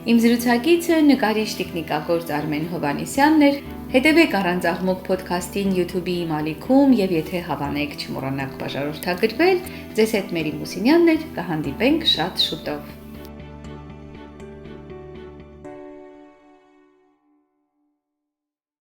A: Իմ զրուցակիցը նկարիչ տեխնիկագործ Արմեն Հովհաննիսյանն էր։ Հետևեք Առանց աղմուկ podcast-ին YouTube-ի իմ ալիքում եւ եթե հավանեք չմոռանաք բաժանորդագրվել, ձեզ հետ Մերի Մուսինյանն էր, կհանդիպենք շատ շուտով։